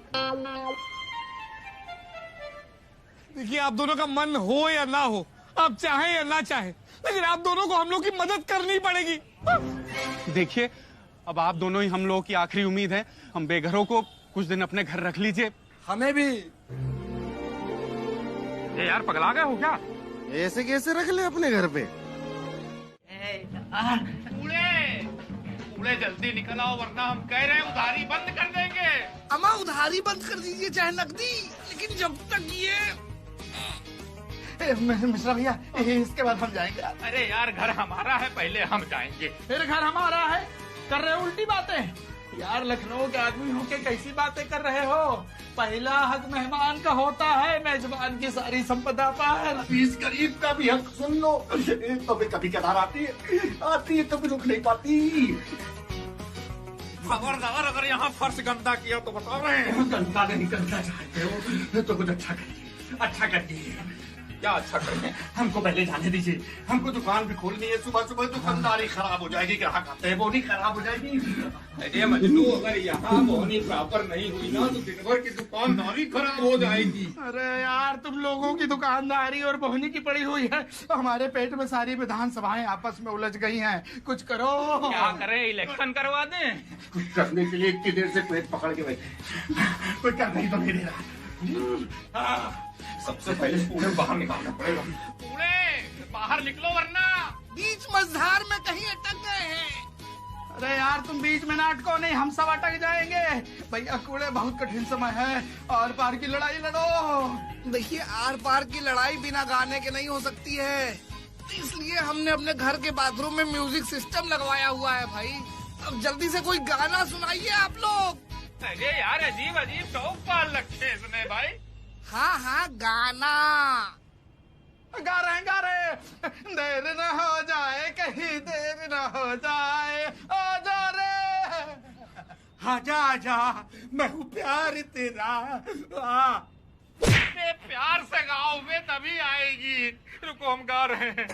देखिए आप दोनों का मन हो या ना हो, आप चाहें या ना चाहें, लेकिन आप दोनों को हम लोग की मदद करनी पड़ेगी। देखिए अब आप दोनों ही हम लोगों की आखिरी उम्मीद है। हम बेघरों को कुछ दिन अपने घर रख लीजिए। हमें भी। ये यार पगला गए हो क्या? ऐसे कैसे रख ले अपने घर पे? कूड़े जल्दी निकल आओ, वरना हम कह रहे हैं उधारी बंद कर देंगे। अम्मा उधारी बंद कर दीजिए चाहे नकदी, लेकिन जब तक ये मिश्रा भैया इसके बाद हम जाएंगे। अरे यार घर हमारा है, पहले हम जाएंगे। फिर घर हमारा है, कर रहे हो उल्टी बातें। यार लखनऊ के आदमी होके कैसी बातें कर रहे हो? पहला हक मेहमान का होता है, मेजबान की सारी संपदा पर। इस गरीब का भी हक सुन लो। तो कभी कदार आती है तो भी रुक नहीं पाती। खबरदार अगर यहाँ फर्श गंदा किया तो बता रहे हैं। गंदा नहीं करना चाहते हो तो कुछ अच्छा करिए, अच्छा करिए। क्या अच्छा करें। हमको पहले जाने दीजिए, हमको दुकान भी खोलनी है। सुबह सुबह दुकानदारी खराब हो जाएगी, ग्राहक आते हैं वो नहीं खराब हो जाएगी। अरे मजनू, अगर यहाँ बोनी प्रॉपर नहीं हुई ना तो दिन भर की दुकानदारी खराब हो जाएगी। अरे यार, तुम लोगों की दुकानदारी और बोहनी की पड़ी हुई है, हमारे पेट में सारी विधानसभाएं आपस में उलझ गई हैं। कुछ करो। क्या करें, इलेक्शन करवा दें? कुछ करने के लिए इतनी देर से पेट पकड़ के बैठे, कोई करने ही तो नहीं दे रहा। सबसे पहले कूड़े बाहर निकालना पड़ेगा। कूड़े बाहर निकलो वरना बीच मझधार में कहीं अटक गए हैं। अरे यार, तुम बीच में ना अटको, नहीं हम सब अटक जाएंगे। भैया कूड़े, बहुत कठिन समय है, आर पार की लड़ाई लड़ो। देखिए, आर पार की लड़ाई बिना गाने के नहीं हो सकती है, इसलिए हमने अपने घर के बाथरूम में म्यूजिक सिस्टम लगवाया हुआ है। भाई अब जल्दी से कोई गाना सुनाइए आप लोग। अरे यार, अजीब अजीब शौक पाल रखे इसने भाई। हाँ हाँ, गाना गा रहे। देर न हो जाए, कहीं देर न हो जाए, आजा रे, आजा आजा, मैं हूँ प्यार तेरा। प्यार से गाओगे तभी आएगी। रुको, हम गा रहे हैं।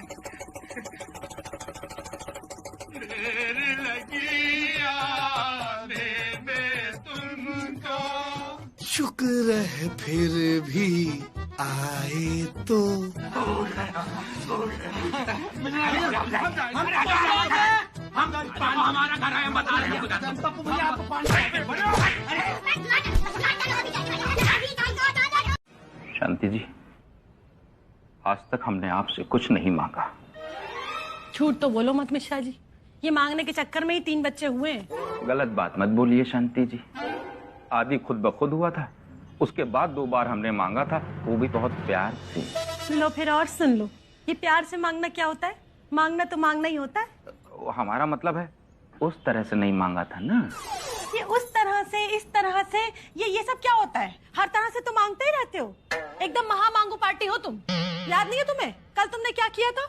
देर लगी आने में तुमको, शुक्र है फिर भी आए तो। हमारा घर है, हम बता रहे हैं। पप्पू भैया, आपको पानी। शांति जी, आज तक हमने आपसे कुछ नहीं मांगा। झूठ तो बोलो मत मिश्रा जी, ये मांगने के चक्कर में ही 3 बच्चे हुए। गलत बात मत बोलिए शांति जी। आदि खुद ब खुद हुआ था, उसके बाद 2 बार हमने मांगा था, वो भी बहुत प्यार से। लो फिर और सुन लो, ये प्यार से मांगना क्या होता है? मांगना तो मांगना ही होता है। हमारा मतलब है उस तरह से नहीं मांगा था ना। ये उस तरह से, इस तरह से, ये सब क्या होता है? हर तरह से तो मांगते ही रहते हो, एकदम महा मांगू पार्टी हो तुम। याद नहीं है तुम्हें कल तुमने क्या किया था?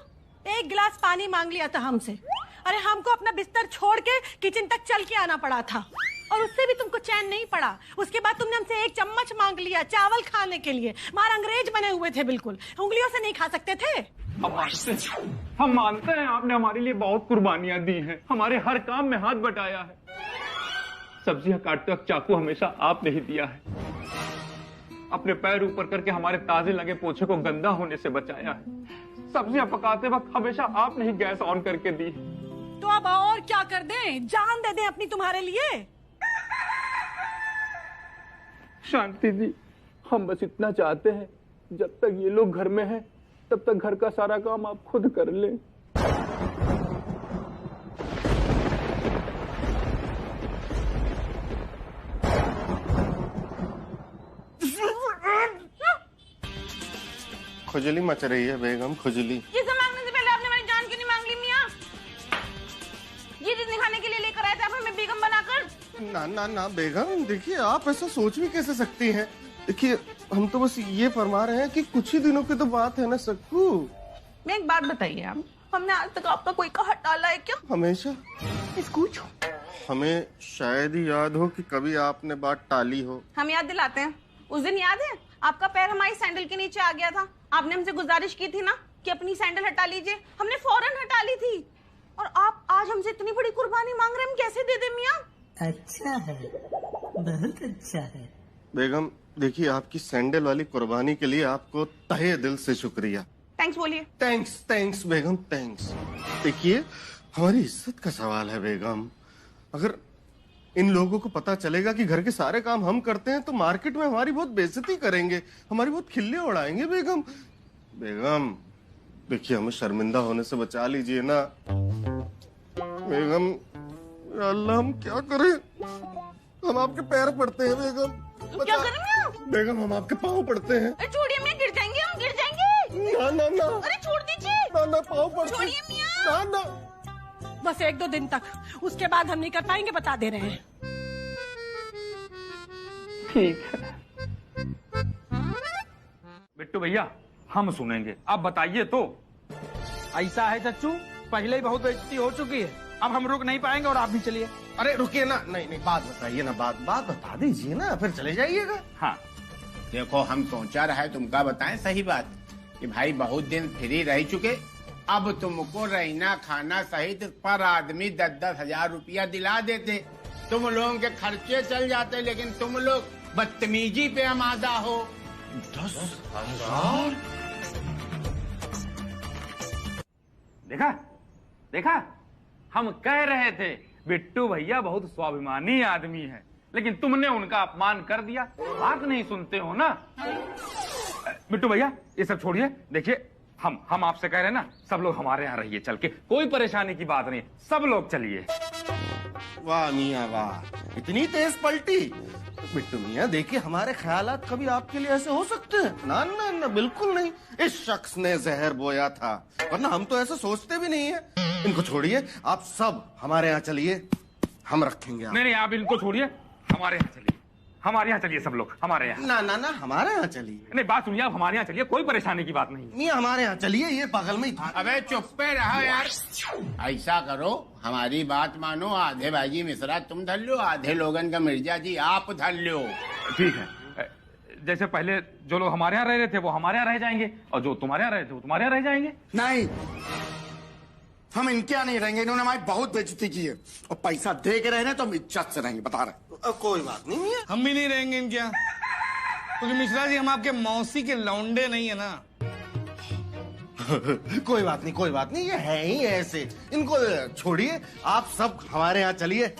1 गिलास पानी मांग लिया था हमसे। अरे हमको अपना बिस्तर छोड़ के किचन तक चल के आना पड़ा था, और उससे भी तुमको चैन नहीं पड़ा। उसके बाद तुमने हमसे 1 चम्मच मांग लिया चावल खाने के लिए। मार अंग्रेज बने हुए थे, बिल्कुल उंगलियों से नहीं खा सकते थे। हम मानते हैं आपने हमारे लिए बहुत कुर्बानियां दी हैं, हमारे हर काम में हाथ बटाया है। सब्जियां काटते वक्त चाकू हमेशा आपने ही दिया है। अपने पैर ऊपर करके हमारे ताजे लगे पोछे को गंदा होने से बचाया है। सब्जियां पकाते वक्त हमेशा आपने ही गैस ऑन करके दी। तो अब और क्या कर दें? जान दे दें अपनी तुम्हारे लिए? शांति जी, हम बस इतना चाहते हैं, जब तक ये लोग घर में हैं, तब तक घर का सारा काम आप खुद कर लें। खुजली मच रही है बेगम, खुजली। ये सब मांगने से पहले आपने मेरी जान क्यों नहीं मांग ली मियाँ? ये चीज दिखाने के लिए लेकर आए थे आप हमें बेगम बनाकर? ना ना ना बेगम, देखिए आप ऐसा सोच भी कैसे सकती हैं? देखिए, हम तो बस ये फरमा रहे हैं कि कुछ ही दिनों की तो बात है ना सक्कू। मैं एक बात बताइए, आप हमने आज तक आपका कोई कहा टाला है क्या? हमेशा कुछ हमें शायद ही याद हो कि कभी आपने बात टाली हो। हम याद दिलाते हैं। उस दिन याद है आपका पैर हमारी सैंडल के नीचे आ गया था, आपने हमसे गुजारिश की थी ना कि अपनी सैंडल हटा लीजिए, हमने फौरन हटा ली थी। और आप आज हमसे इतनी बड़ी कुर्बानी मांग रहे हैं, हम कैसे दे दें मियाँ? अच्छा है, बहुत अच्छा है। बेगम देखिए, आपकी सैंडल वाली कुर्बानी के लिए आपको तहे दिल से शुक्रिया। थैंक्स बोलिए। थैंक्स थैंक्स बेगम, थैंक्स। देखिए, हमारी इज्जत का सवाल है बेगम। अगर इन लोगों को पता चलेगा कि घर के सारे काम हम करते हैं तो मार्केट में हमारी बहुत बेइज्जती करेंगे, हमारी बहुत खिल्ले उड़ाएंगे बेगम। बेगम देखिए, हमें शर्मिंदा होने से बचा लीजिए ना बेगम। अल्लाह, हम क्या करें? हम आपके पैर पड़ते हैं बेगम। क्या करें बेगम? हम आपके पाँव पड़ते हैं। छोड़िए मियाँ, गिर जाएंगे, हम गिर जाएंगे। ना ना ना, अरे छोड़ दीजिए। ना ना, पाँव पड़ते। छोड़िए मियाँ। ना ना, बस 1-2 दिन तक, उसके बाद हम नहीं कर पाएंगे, बता दे रहे हैं। ठीक है बिट्टू भैया, हम सुनेंगे, आप बताइए तो। ऐसा है चच्चू, पहले ही बहुत बेइज्जती हो चुकी है, अब हम रुक नहीं पाएंगे और आप भी चलिए। अरे रुकिए ना, नहीं नहीं, बात बताइए ना, बात बता दीजिए ना, फिर चले जाइएगा। हाँ देखो, हम सोचा रहा है तुमका बताएं सही बात। कि भाई बहुत दिन फ्री रह चुके, अब तुमको रहना खाना सहित पर आदमी 10-10 हजार रुपया दिला देते, तुम लोगों के खर्चे चल जाते, लेकिन तुम लोग बदतमीजी पे आमादा हो। 10,000? देखा देखा, हम कह रहे थे बिट्टू भैया बहुत स्वाभिमानी आदमी है, लेकिन तुमने उनका अपमान कर दिया। बात नहीं सुनते हो ना। बिट्टू भैया ये सब छोड़िए, देखिए हम आपसे कह रहे हैं ना, सब लोग हमारे यहाँ रहिए चल के, कोई परेशानी की बात नहीं, सब लोग चलिए। वाह मियाँ वाह, इतनी तेज पलटी। बिट्टू मियाँ देखिए, हमारे ख्यालात कभी आपके लिए ऐसे हो सकते हैं? ना ना ना, बिल्कुल नहीं। इस शख्स ने जहर बोया था, वरना हम तो ऐसा सोचते भी नहीं है। इनको छोड़िए, आप सब हमारे यहाँ चलिए, हम रखेंगे आप। नहीं आप इनको छोड़िए, हमारे यहाँ चलिए, हमारे यहाँ चलिए सब लोग, हमारे यहाँ। ना ना ना, हमारे यहाँ चलिए। नहीं बात सुनिए, आप हमारे यहाँ चलिए, कोई परेशानी की बात नहीं। मियाँ हमारे यहाँ चलिए, ये बगल में ही था। अबे चुप पे रहो यार। ऐसा करो, हमारी बात मानो, आधे भाजी मिश्रा तुम धर लो, आधे लोगन का मिर्जा जी आप धर लो। ठीक है, जैसे पहले जो लोग हमारे यहाँ रह रहे थे वो हमारे यहाँ रह जाएंगे, और जो तुम्हारे यहाँ रहे थे वो तुम्हारे यहाँ रह जाएंगे। नहीं, हम इनके यहाँ नहीं रहेंगे, इन्होंने हमारी बहुत बेइज्जती की है, और पैसा दे के रह रहे हैं तो हम इज्जत से रहेंगे, बता रहे। कोई बात नहीं है, हम भी नहीं रहेंगे इनके यहाँ, क्योंकि मिश्रा जी हम आपके मौसी के लौंडे नहीं है ना। कोई बात नहीं, कोई बात नहीं, ये है ही ऐसे, इनको छोड़िए, आप सब हमारे यहाँ चलिए,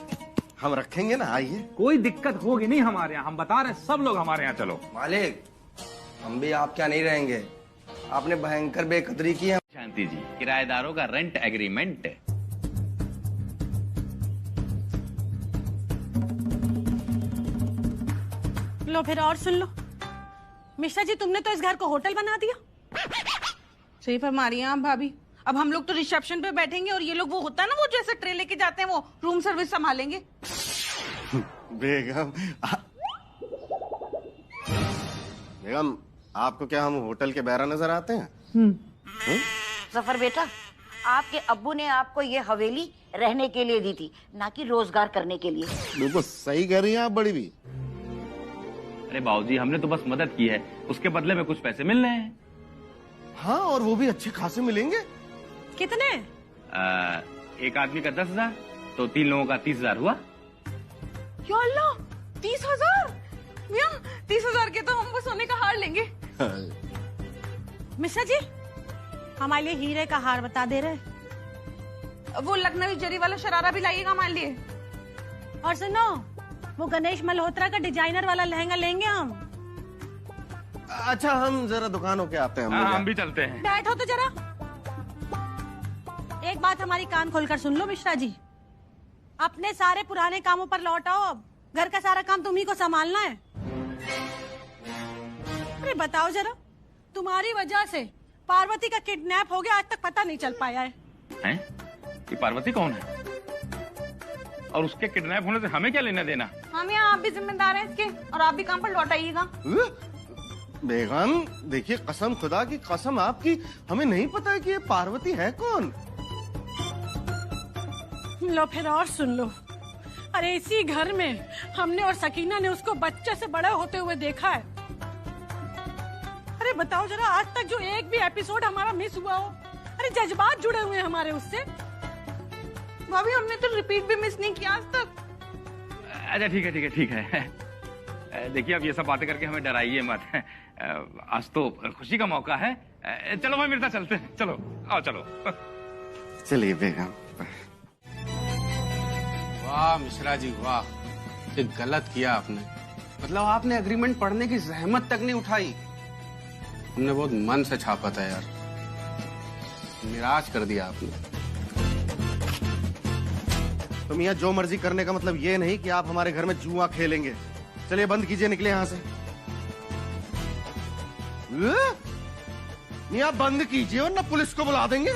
हम रखेंगे ना। आइए, कोई दिक्कत होगी नहीं हमारे यहाँ, हम बता रहे हैं, सब लोग हमारे यहाँ चलो। मालिक, हम भी आप क्या नहीं रहेंगे, आपने भयंकर बेकदरी की है। शांति जी, किराएदारों का रेंट एग्रीमेंट। लो फिर और सुन लो, मिश्रा जी तुमने तो इस घर को होटल बना दिया। सही फरमा रही हैं आप भाभी। अब हम लोग तो रिसेप्शन पे बैठेंगे और ये लोग वो होता है ना, वो जैसे ट्रे लेके जाते हैं, वो रूम सर्विस संभालेंगे। बेगम बेगम, आपको क्या हम होटल के बैरा नजर आते हैं? सफर बेटा, आपके अब्बू ने आपको ये हवेली रहने के लिए दी थी, ना कि रोजगार करने के लिए। बिल्कुल सही कह रही हैं आप बड़ी भी। अरे बाबूजी, हमने तो बस मदद की है, उसके बदले में कुछ पैसे मिल रहे हैं। हाँ, और वो भी अच्छे खासे मिलेंगे। कितने? एक आदमी का 10,000, तो 3 लोगों का 30,000 हुआ। या अल्लाह, 30,000? मियां 30,000 के तो हम वो सोने का हार लेंगे। मिश्रा जी, हमारे लिए हीरे का हार बता दे रहे। वो लखनवी जरी वाला शरारा भी लाइएगा हमारे लिए। और सुनो, वो गणेश मल्होत्रा का डिजाइनर वाला लहंगा लेंगे हम। अच्छा, हम जरा दुकान होके आते हैं। हम भी चलते हैं। बैठो तो जरा, एक बात हमारी कान खोलकर सुन लो मिश्रा जी, अपने सारे पुराने कामों पर लौट आओ। अब घर का सारा काम तुम्ही को संभालना है। अरे बताओ जरा, तुम्हारी वजह से पार्वती का किडनैप हो गया, आज तक पता नहीं चल पाया है। हैं? ये पार्वती कौन है? और उसके किडनैप होने से हमें क्या लेना देना? हम यहाँ आप भी जिम्मेदार हैं इसके, और आप भी काम पर लौट आइएगा। बेगम देखिए, कसम खुदा की कसम आपकी, हमें नहीं पता है कि ये पार्वती है कौन। लो फिर और सुन लो, अरे इसी घर में हमने और सकीना ने उसको बच्चे से बड़े होते हुए देखा है। अरे बताओ जरा, आज तक जो एक भी एपिसोड हमारा मिस हुआ हो? अरे जज्बात जुड़े हुए हैं हमारे उससे। भाभी हमने तो रिपीट भी मिस नहीं किया आज तक। अच्छा ठीक है, ठीक है, ठीक है। देखिए, अब ये सब बातें करके हमें डराइए मत, आज तो खुशी का मौका है। चलो भाई मिर्जा, चलते हैं, चलो आओ चलो। चलिए बेगम। वाह मिश्रा जी वाह, ये गलत किया आपने। मतलब आपने एग्रीमेंट पढ़ने की जहमत तक नहीं उठाई। हमने बहुत मन से छापा था यार, निराश कर दिया आपने। तुम यहाँ जो मर्जी करने का मतलब ये नहीं कि आप हमारे घर में जुआ खेलेंगे। चलिए बंद कीजिए, निकले यहाँ से। नहीं, आप बंद कीजिए वरना पुलिस को बुला देंगे।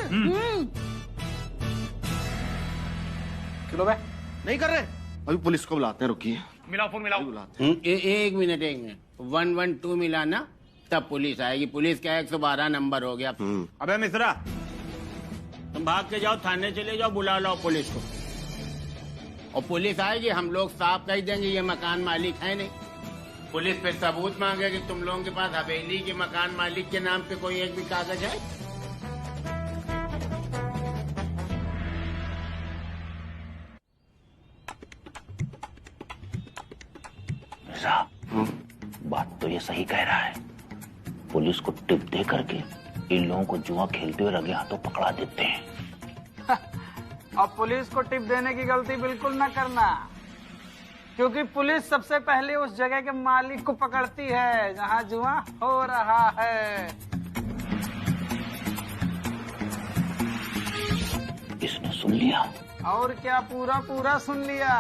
चलो बे, नहीं कर रहे, अभी पुलिस को बुलाते हैं, रुकिए। मिलाओ फोन, मिलाओ। एक मिनट 112 मिलाना, तब पुलिस आएगी। पुलिस क्या 112 नंबर हो गया। अबे मिश्रा, तुम भाग के जाओ, थाने चले जाओ, बुला लो पुलिस को। और पुलिस आएगी, हम लोग साफ कह देंगे ये मकान मालिक है नहीं। पुलिस पे सबूत मांगे कि तुम लोगों के पास हवेली के मकान मालिक के नाम पे कोई एक भी कागज है? बात तो ये सही कह रहा है। पुलिस को टिप दे करके इन लोगों को जुआ खेलते हुए रंगे हाथों पकड़ा देते हैं। अब पुलिस को टिप देने की गलती बिल्कुल ना करना, क्योंकि पुलिस सबसे पहले उस जगह के मालिक को पकड़ती है जहां जुआ हो रहा है। इसने सुन लिया। और क्या, पूरा पूरा सुन लिया।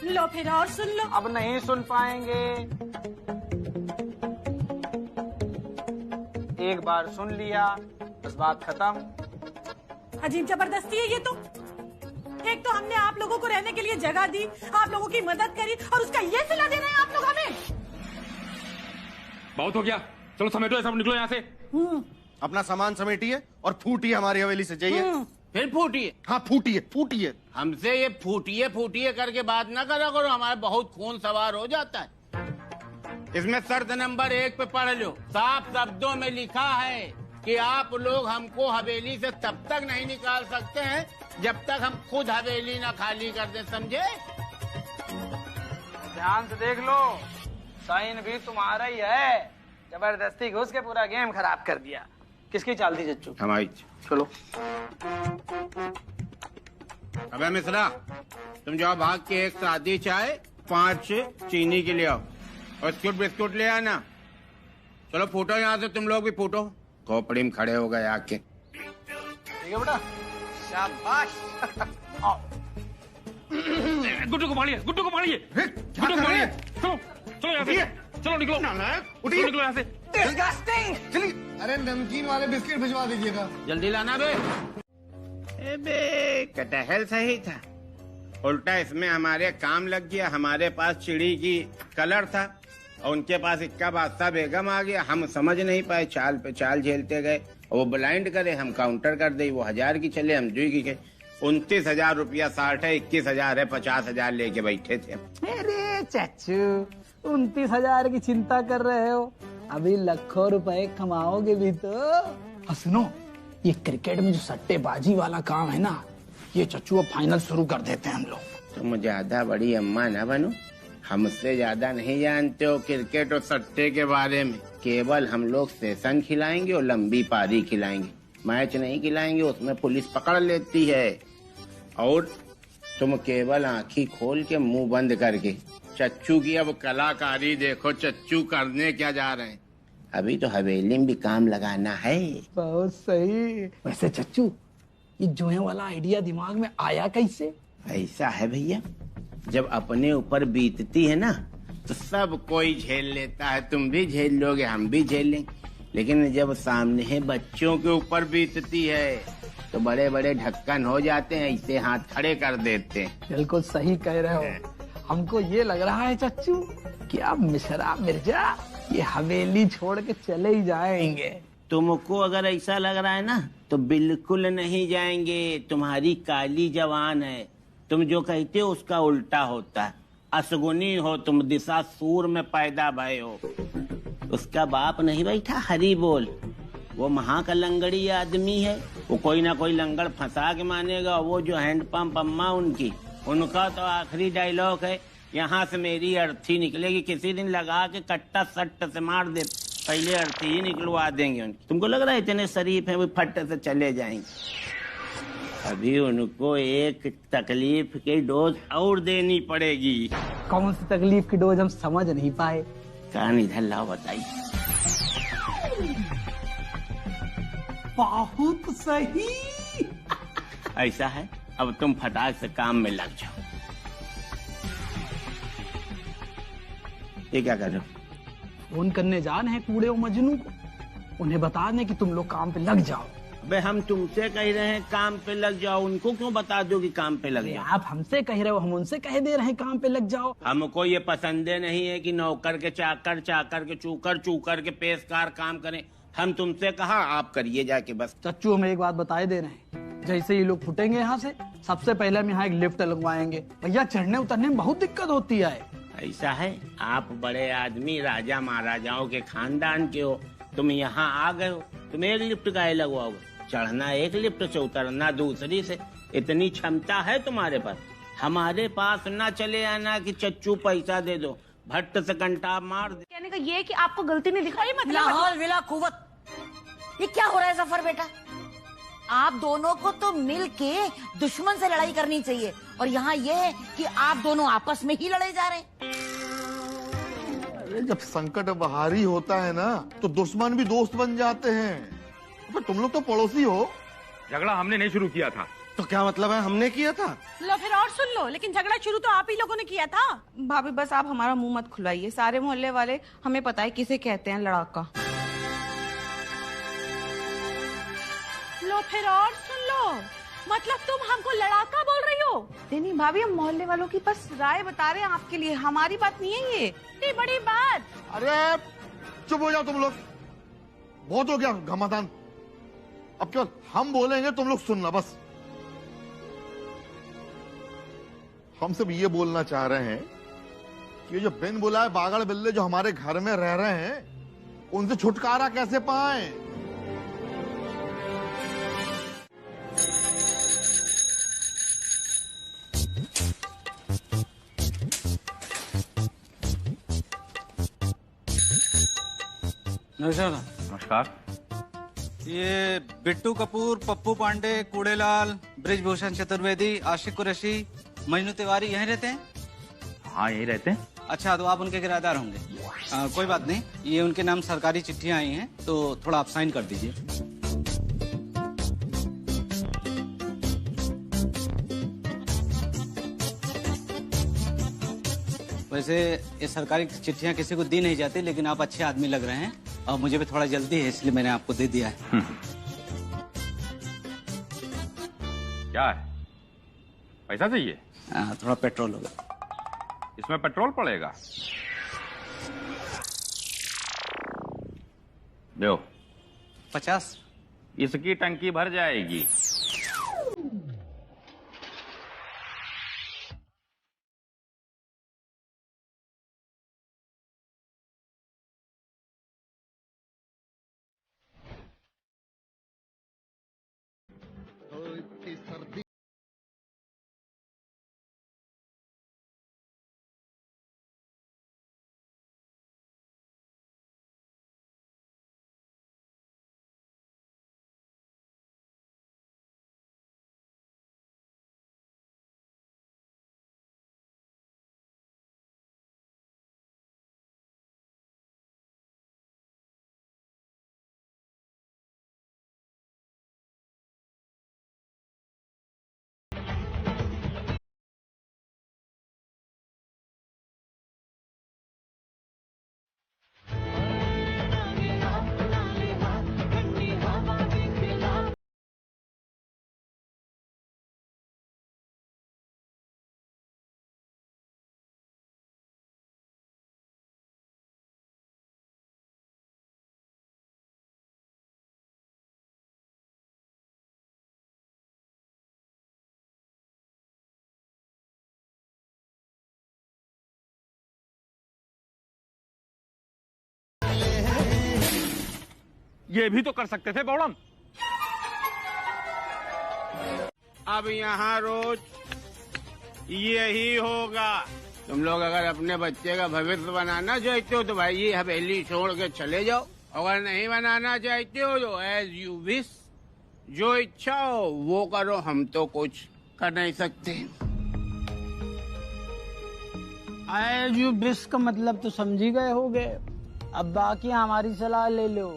लो फिर और सुन लो। अब नहीं सुन पाएंगे। एक बार सुन लिया, बस बात खत्म। अजीब जबरदस्ती है ये तो। एक तो हमने आप लोगों को रहने के लिए जगह दी, आप लोगों की मदद करी, और उसका ये सिला दे रहे हैं आप लोग हमें। बहुत हो गया, चलो समेटो, सब निकलो यहाँ से। अपना सामान समेटिए और फूटिए हमारी हवेली से, जाइए। फिर फूटिए? हाँ फूटिए फूटिए। हमसे ये फूटिए फूटिए करके बात ना करा करो, हमारा बहुत खून सवार हो जाता है। इसमें शर्त नंबर 1 पे पढ़ लो, साफ शब्दों में लिखा है कि आप लोग हमको हवेली से तब तक नहीं निकाल सकते हैं जब तक हम खुद हवेली ना खाली कर दे, समझे? ध्यान से देख लो, साइन भी तुम्हारा ही है। जबरदस्ती घुस के पूरा गेम खराब कर दिया। किसकी चाल थी चच्चू? हमारी। चलो। अबे मिश्रा, तुम जाओ भाग के एक सादी चाय 5 चीनी के ले आओ और बिस्कुट ले आना। चलो फूटो यहाँ से, तुम लोग भी फूटो। खोपड़ी में खड़े हो गए आके। ठीक है बेटा, शाबाश। आओ। गुड्डू को मारिए, गुड्डू को मारिए, गुड्डू को मारिए। चलो चलो यहाँ से, चलो निकलो, उठिए, निकलो यहाँ से। चलिए। अरे नमकीन वाले बिस्किट भिजवा दीजिएगा। जल्दी लाना बे। बे कटहल सही था, उल्टा इसमें हमारे काम लग गया। हमारे पास चिड़ी की कलर था और उनके पास इक्का बादशाह बेगम आ गया। हम समझ नहीं पाए, चाल पे चाल झेलते गए। वो ब्लाइंड करे, हम काउंटर कर दे। वो 1000 की चले, हम जुई की। 29,000 रुपया 60 है, 21,000 है, 50,000 लेके बैठे थे। अरे चाचू, 29,000 की चिंता कर रहे हो, अभी लाखों रुपए कमाओगे भी तो। और सुनो, ये क्रिकेट में जो सट्टेबाजी वाला काम है ना, ये चच्चू अब फाइनल शुरू कर देते हैं हम लोग। तुम ज्यादा बड़ी अम्मा ना बनो, हमसे ज्यादा नहीं जानते हो क्रिकेट और सट्टे के बारे में। केवल हम लोग सेशन खिलाएंगे और लंबी पारी खिलाएंगे, मैच नहीं खिलाएंगे, उसमें पुलिस पकड़ लेती है। और तुम केवल आंखी खोल के मुंह बंद करके चच्चू की अब कलाकारी देखो। चच्चू करने क्या जा रहे हैं? अभी तो हवेली में भी काम लगाना है। बहुत सही। वैसे चच्चू, ये जुए वाला आइडिया दिमाग में आया कैसे? ऐसा है भैया, जब अपने ऊपर बीतती है ना तो सब कोई झेल लेता है। तुम भी झेल लोगे, हम भी झेल लेंगे। लेकिन जब सामने बच्चों के ऊपर बीतती है तो बड़े बड़े ढक्कन हो जाते हैं, ऐसे हाथ खड़े कर देते हैं। बिल्कुल सही कह रहे हो। हमको ये लग रहा है चच्चू कि अब मिश्रा मिर्जा ये हवेली छोड़ के चले ही जाएंगे। तुमको अगर ऐसा लग रहा है ना तो बिल्कुल नहीं जाएंगे। तुम्हारी काली जवान है, तुम जो कहते हो उसका उल्टा होता है। असगुनी हो तुम, दिशा सूर में पैदा भय हो। उसका बाप नहीं बैठा हरी बोल, वो महाकलंगड़ी आदमी है। वो कोई ना कोई लंगड़ फंसा के मानेगा। वो जो हैंडपंप अम्मा उनकी, उनका तो आखिरी डायलॉग है, यहाँ से मेरी अर्थी निकलेगी। किसी दिन लगा के कट्टा सट्ट से मार दे, पहले अर्थी ही निकलवा देंगे उनकी। तुमको लग रहा है इतने शरीफ हैं वो फट से चले जाएंगे? अभी उनको एक तकलीफ की डोज और देनी पड़ेगी। कौन सी तकलीफ की डोज हम समझ नहीं पाए? कान इधर लाओ, बताइए। बहुत सही। ऐसा है, अब तुम फटाक से काम में लग जाओ। ये क्या कर रहे हो? फोन करने जा रहे हैं कूड़े और मजनू को, उन्हें बता दें कि तुम लोग काम पे लग जाओ। अबे हम तुमसे कह रहे हैं काम पे लग जाओ, उनको क्यों बता दो कि काम पे लग जाओ? आप हमसे कह रहे हो, हम उनसे कह दे रहे हैं काम पे लग जाओ। हमको ये पसंद नहीं है कि नौकर के चाकर, चाकर के चूकर, चूकर के पेशकार काम करें। हम तुमसे कहा, आप करिए जाके बस। चच्चू हमें एक बात बताए दे रहे हैं, जैसे ये लोग फुटेंगे यहाँ से, सबसे पहले हम यहाँ एक लिफ्ट लगवाएंगे। भैया चढ़ने उतरने में बहुत दिक्कत होती है। ऐसा है, आप बड़े आदमी राजा महाराजाओं के खानदान के हो, तुम यहाँ आ गए हो, तुम एक लिफ्ट काहे लगवाओगे? चढ़ना एक लिफ्ट से, उतरना दूसरी से, इतनी क्षमता है तुम्हारे पास? हमारे पास ना चले आना कि चच्चू पैसा दे दो, भट्ट से कंटा मार दे। कहने का ये है कि आपको गलती नहीं दिखाई, मतलब लाहौल विला कुवत, ये क्या हो रहा है जफर बेटा? आप दोनों को तो मिल के दुश्मन से लड़ाई करनी चाहिए, और यहाँ ये है कि आप दोनों आपस में ही लड़े जा रहे हैं। अरे जब संकट बाहरी होता है ना, तो दुश्मन भी दोस्त बन जाते हैं। पर तुम लोग तो पड़ोसी हो। झगड़ा हमने नहीं शुरू किया था। तो क्या मतलब है हमने किया था? लो फिर और सुन लो, लेकिन झगड़ा शुरू तो आप ही लोगों ने किया था। भाभी बस आप हमारा मुंह मत खुलाइए, सारे मोहल्ले वाले हमें पता है किसे कहते हैं लड़ाका। लो फिर और सुन लो, मतलब तुम हमको लड़ाका बोल रही हो? नहीं भाभी, हम मोहल्ले वालों की बस राय बता रहे हैं आपके लिए, हमारी बात नहीं है ये। इतनी बड़ी बात। अरे चुप हो जाओ तुम लोग, बहुत हो गया घमासान। अब केवल हम बोलेंगे, तुम लोग सुनना बस। हम सब ये बोलना चाह रहे हैं कि जो बिन बुलाए बागड़ बिल्ले जो हमारे घर में रह रहे हैं, उनसे छुटकारा कैसे पाएं? नमस्कार। ये बिट्टू कपूर, पप्पू पांडे, कूड़ेलाल, ब्रिजभूषण चतुर्वेदी, आशिक कुरैशी, मजनू तिवारी यहीं रहते हैं? हाँ यहीं रहते हैं। अच्छा, तो आप उनके किराएदार होंगे। कोई बात नहीं, ये उनके नाम सरकारी चिट्ठियां आई हैं, तो थोड़ा आप साइन कर दीजिए। वैसे ये सरकारी चिट्ठियां किसी को दी नहीं जाती, लेकिन आप अच्छे आदमी लग रहे हैं और मुझे भी थोड़ा जल्दी है, इसलिए मैंने आपको दे दिया है। क्या है? पैसा चाहिए? थोड़ा पेट्रोल होगा। इसमें पेट्रोल पड़ेगा? दो 50। इसकी टंकी भर जाएगी। ये भी तो कर सकते थे बौड़म। अब यहाँ रोज यही होगा। तुम लोग अगर अपने बच्चे का भविष्य बनाना चाहते हो तो भाई ये हवेली छोड़ के चले जाओ, अगर नहीं बनाना चाहते हो तो एज यू विश, जो इच्छा हो वो करो, हम तो कुछ कर नहीं सकते। एज यू विश का मतलब तो समझी गए होगे। अब बाकी हमारी सलाह ले लो,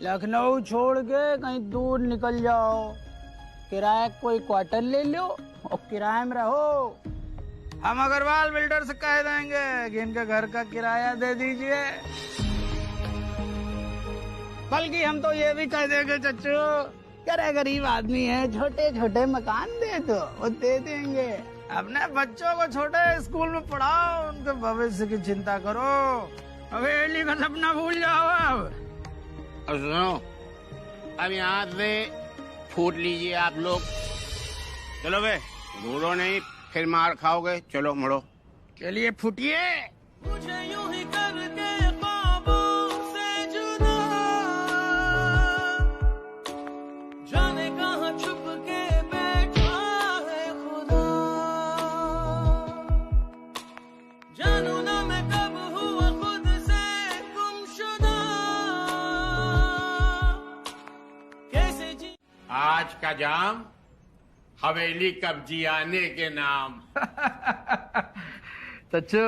लखनऊ छोड़ के कहीं दूर निकल जाओ, किराए कोई क्वार्टर ले लो और किराए में रहो। हम अग्रवाल बिल्डर से कह देंगे कि इनके घर का किराया दे दीजिए। बल्कि हम तो ये भी कह देंगे चच्चू, करे गरीब आदमी है, छोटे छोटे मकान दे दो, वो दे देंगे। अपने बच्चों को छोटे स्कूल में पढ़ाओ, उनके भविष्य की चिंता करो, हवेली का सपना भूल जाओ। अब सुनो, अब यहाँ से फूट लीजिए आप लोग। चलो बे, घूरो नहीं, फिर मार खाओगे। चलो मुड़ो। चलिए फुटिए। मुझे यूं ही करके ख्वाबों से जुदा, जाने कहाँ छुप के बैठा है खुदा, जानू ना मैं कब हुआ खुद से गुमशुदा, कैसे जी। आज का जाम हवेली कब्जियाने के नाम। चच्चू,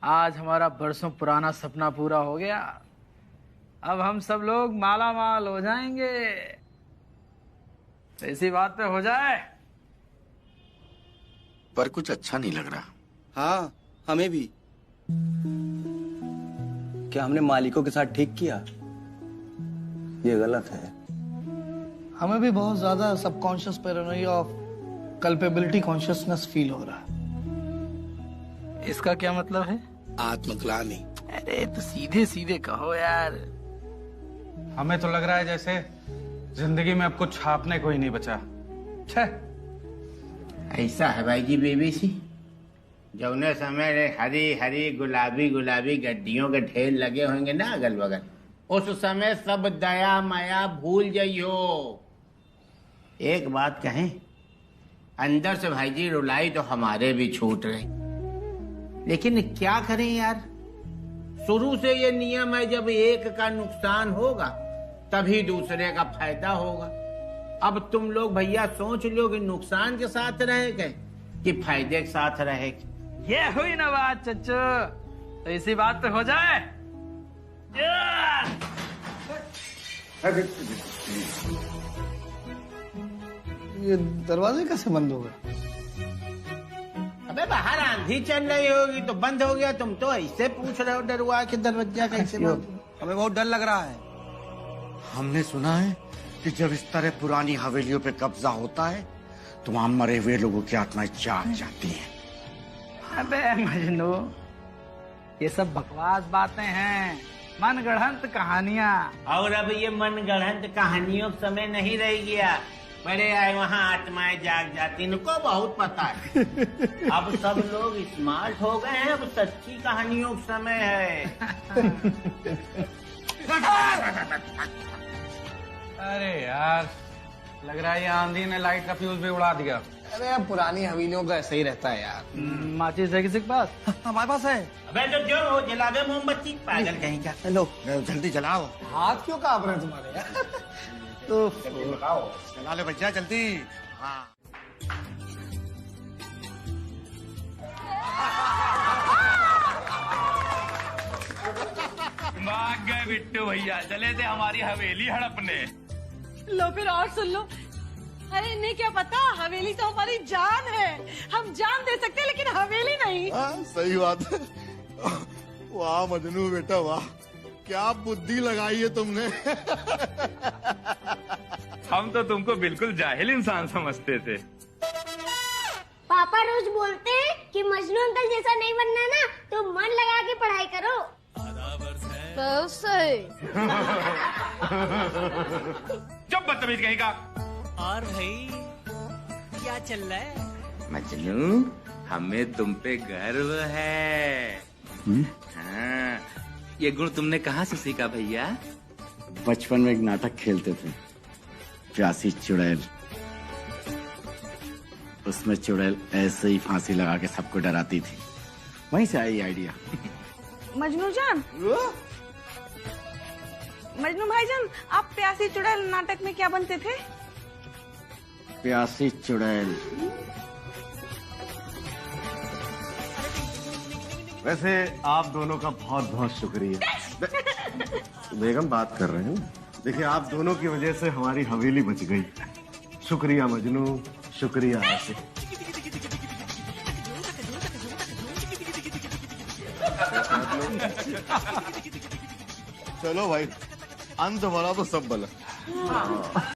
आज हमारा बरसों पुराना सपना पूरा हो गया। अब हम सब लोग माला माल हो जाएंगे। ऐसी बात पे हो जाए। पर कुछ अच्छा नहीं लग रहा। हाँ, हमें भी। क्या हमने मालिकों के साथ ठीक किया? ये गलत है। हमें भी बहुत ज्यादा subconscious paranoia of culpability consciousness feel हो रहा है। इसका क्या मतलब है? आत्मग्लानि। अरे तो सीधे सीधे कहो यार। हमें तो लग रहा है जैसे जिंदगी में अब कुछ छापने को ही नहीं बचा। ऐसा है भाई जी बेबी सी, जौने समय रे हरी हरी गुलाबी गुलाबी गड्डियों के ढेर लगे होंगे ना अगल बगल, उस समय सब दया माया भूल जाइयो। एक बात कहें, अंदर से भाई जी रुलाई तो हमारे भी छूट रही, लेकिन क्या करें यार, शुरू से ये नियम है जब एक का नुकसान होगा तभी दूसरे का फायदा होगा। अब तुम लोग भैया सोच लो कि नुकसान के साथ रहेंगे कि फायदे के साथ रहेंगे। ये हुई ना बात चच्चू, तो इसी बात पे हो जाए। ये दरवाजे कैसे बंद हो गए? अबे बाहर आंधी चल रही होगी तो बंद हो गया। तुम तो ऐसे पूछ रहे हो डरवा के दरवाजा कैसे बंद? हमें बहुत डर लग रहा है। हमने सुना है कि जब इस तरह पुरानी हवेलियों पे कब्जा होता है तो वहां मरे हुए लोगों की आत्माएं जाग जाती हैं। अबे मजनू, ये सब बकवास बातें हैं, मनगढ़ंत कहानियां। और अब ये मनगढ़ंत कहानियों का समय नहीं रह गया। बड़े आए वहाँ आत्माएं जाग जाती, इनको बहुत पता है। अब सब लोग स्मार्ट हो गए हैं, अब सच्ची कहानियों का समय है। अरे यार, लग रहा है ये आंधी ने लाइट का फ्यूज भी उड़ा दिया। अरे पुरानी हवेलियों का ऐसा ही रहता है यार। माचिस है किसी के पास? हमारे पास है। अबे तो जो हो जलावे मोमबत्ती, पागल कहीं का। हेलो, जल्दी जलाओ। हाथ क्यों कांप रहे हैं तुम्हारे यार? तो चला ले भैया जल्दी। हाँ। भाग गए बिट्टू भैया, चले थे हमारी हवेली हड़पने। लो फिर और सुन लो। अरे इन्हें क्या पता, हवेली तो हमारी जान है। हम जान दे सकते हैं लेकिन हवेली नहीं। सही बात है। वाह मजनू बेटा वाह, क्या बुद्धि लगाई है तुमने। हम तो तुमको बिल्कुल जाहिल इंसान समझते थे। पापा रोज बोलते हैं कि मजनू अंकल जैसा नहीं बनना ना तो मन लगा के पढ़ाई करो। चुप बदतमीज कहीं का। और भाई क्या चल रहा है? मजनू, हमें तुम पे गर्व है। हाँ, ये गुण तुमने कहाँ से सीखा भैया? बचपन में एक नाटक खेलते थे, प्यासी चुड़ैल। उसमें चुड़ैल ऐसे ही फांसी लगा के सबको डराती थी, वहीं से आई आइडिया। मजनू जान, मजनू भाईजान, आप प्यासी चुड़ैल नाटक में क्या बनते थे? प्यासी चुड़ैल। वैसे आप दोनों का बहुत बहुत शुक्रिया। बेगम बात कर रहे हैं। देखिए, आप दोनों की वजह से हमारी हवेली बच गई। शुक्रिया मजनू, शुक्रिया आसिफ। चलो भाई, अंत भला तो सब भला।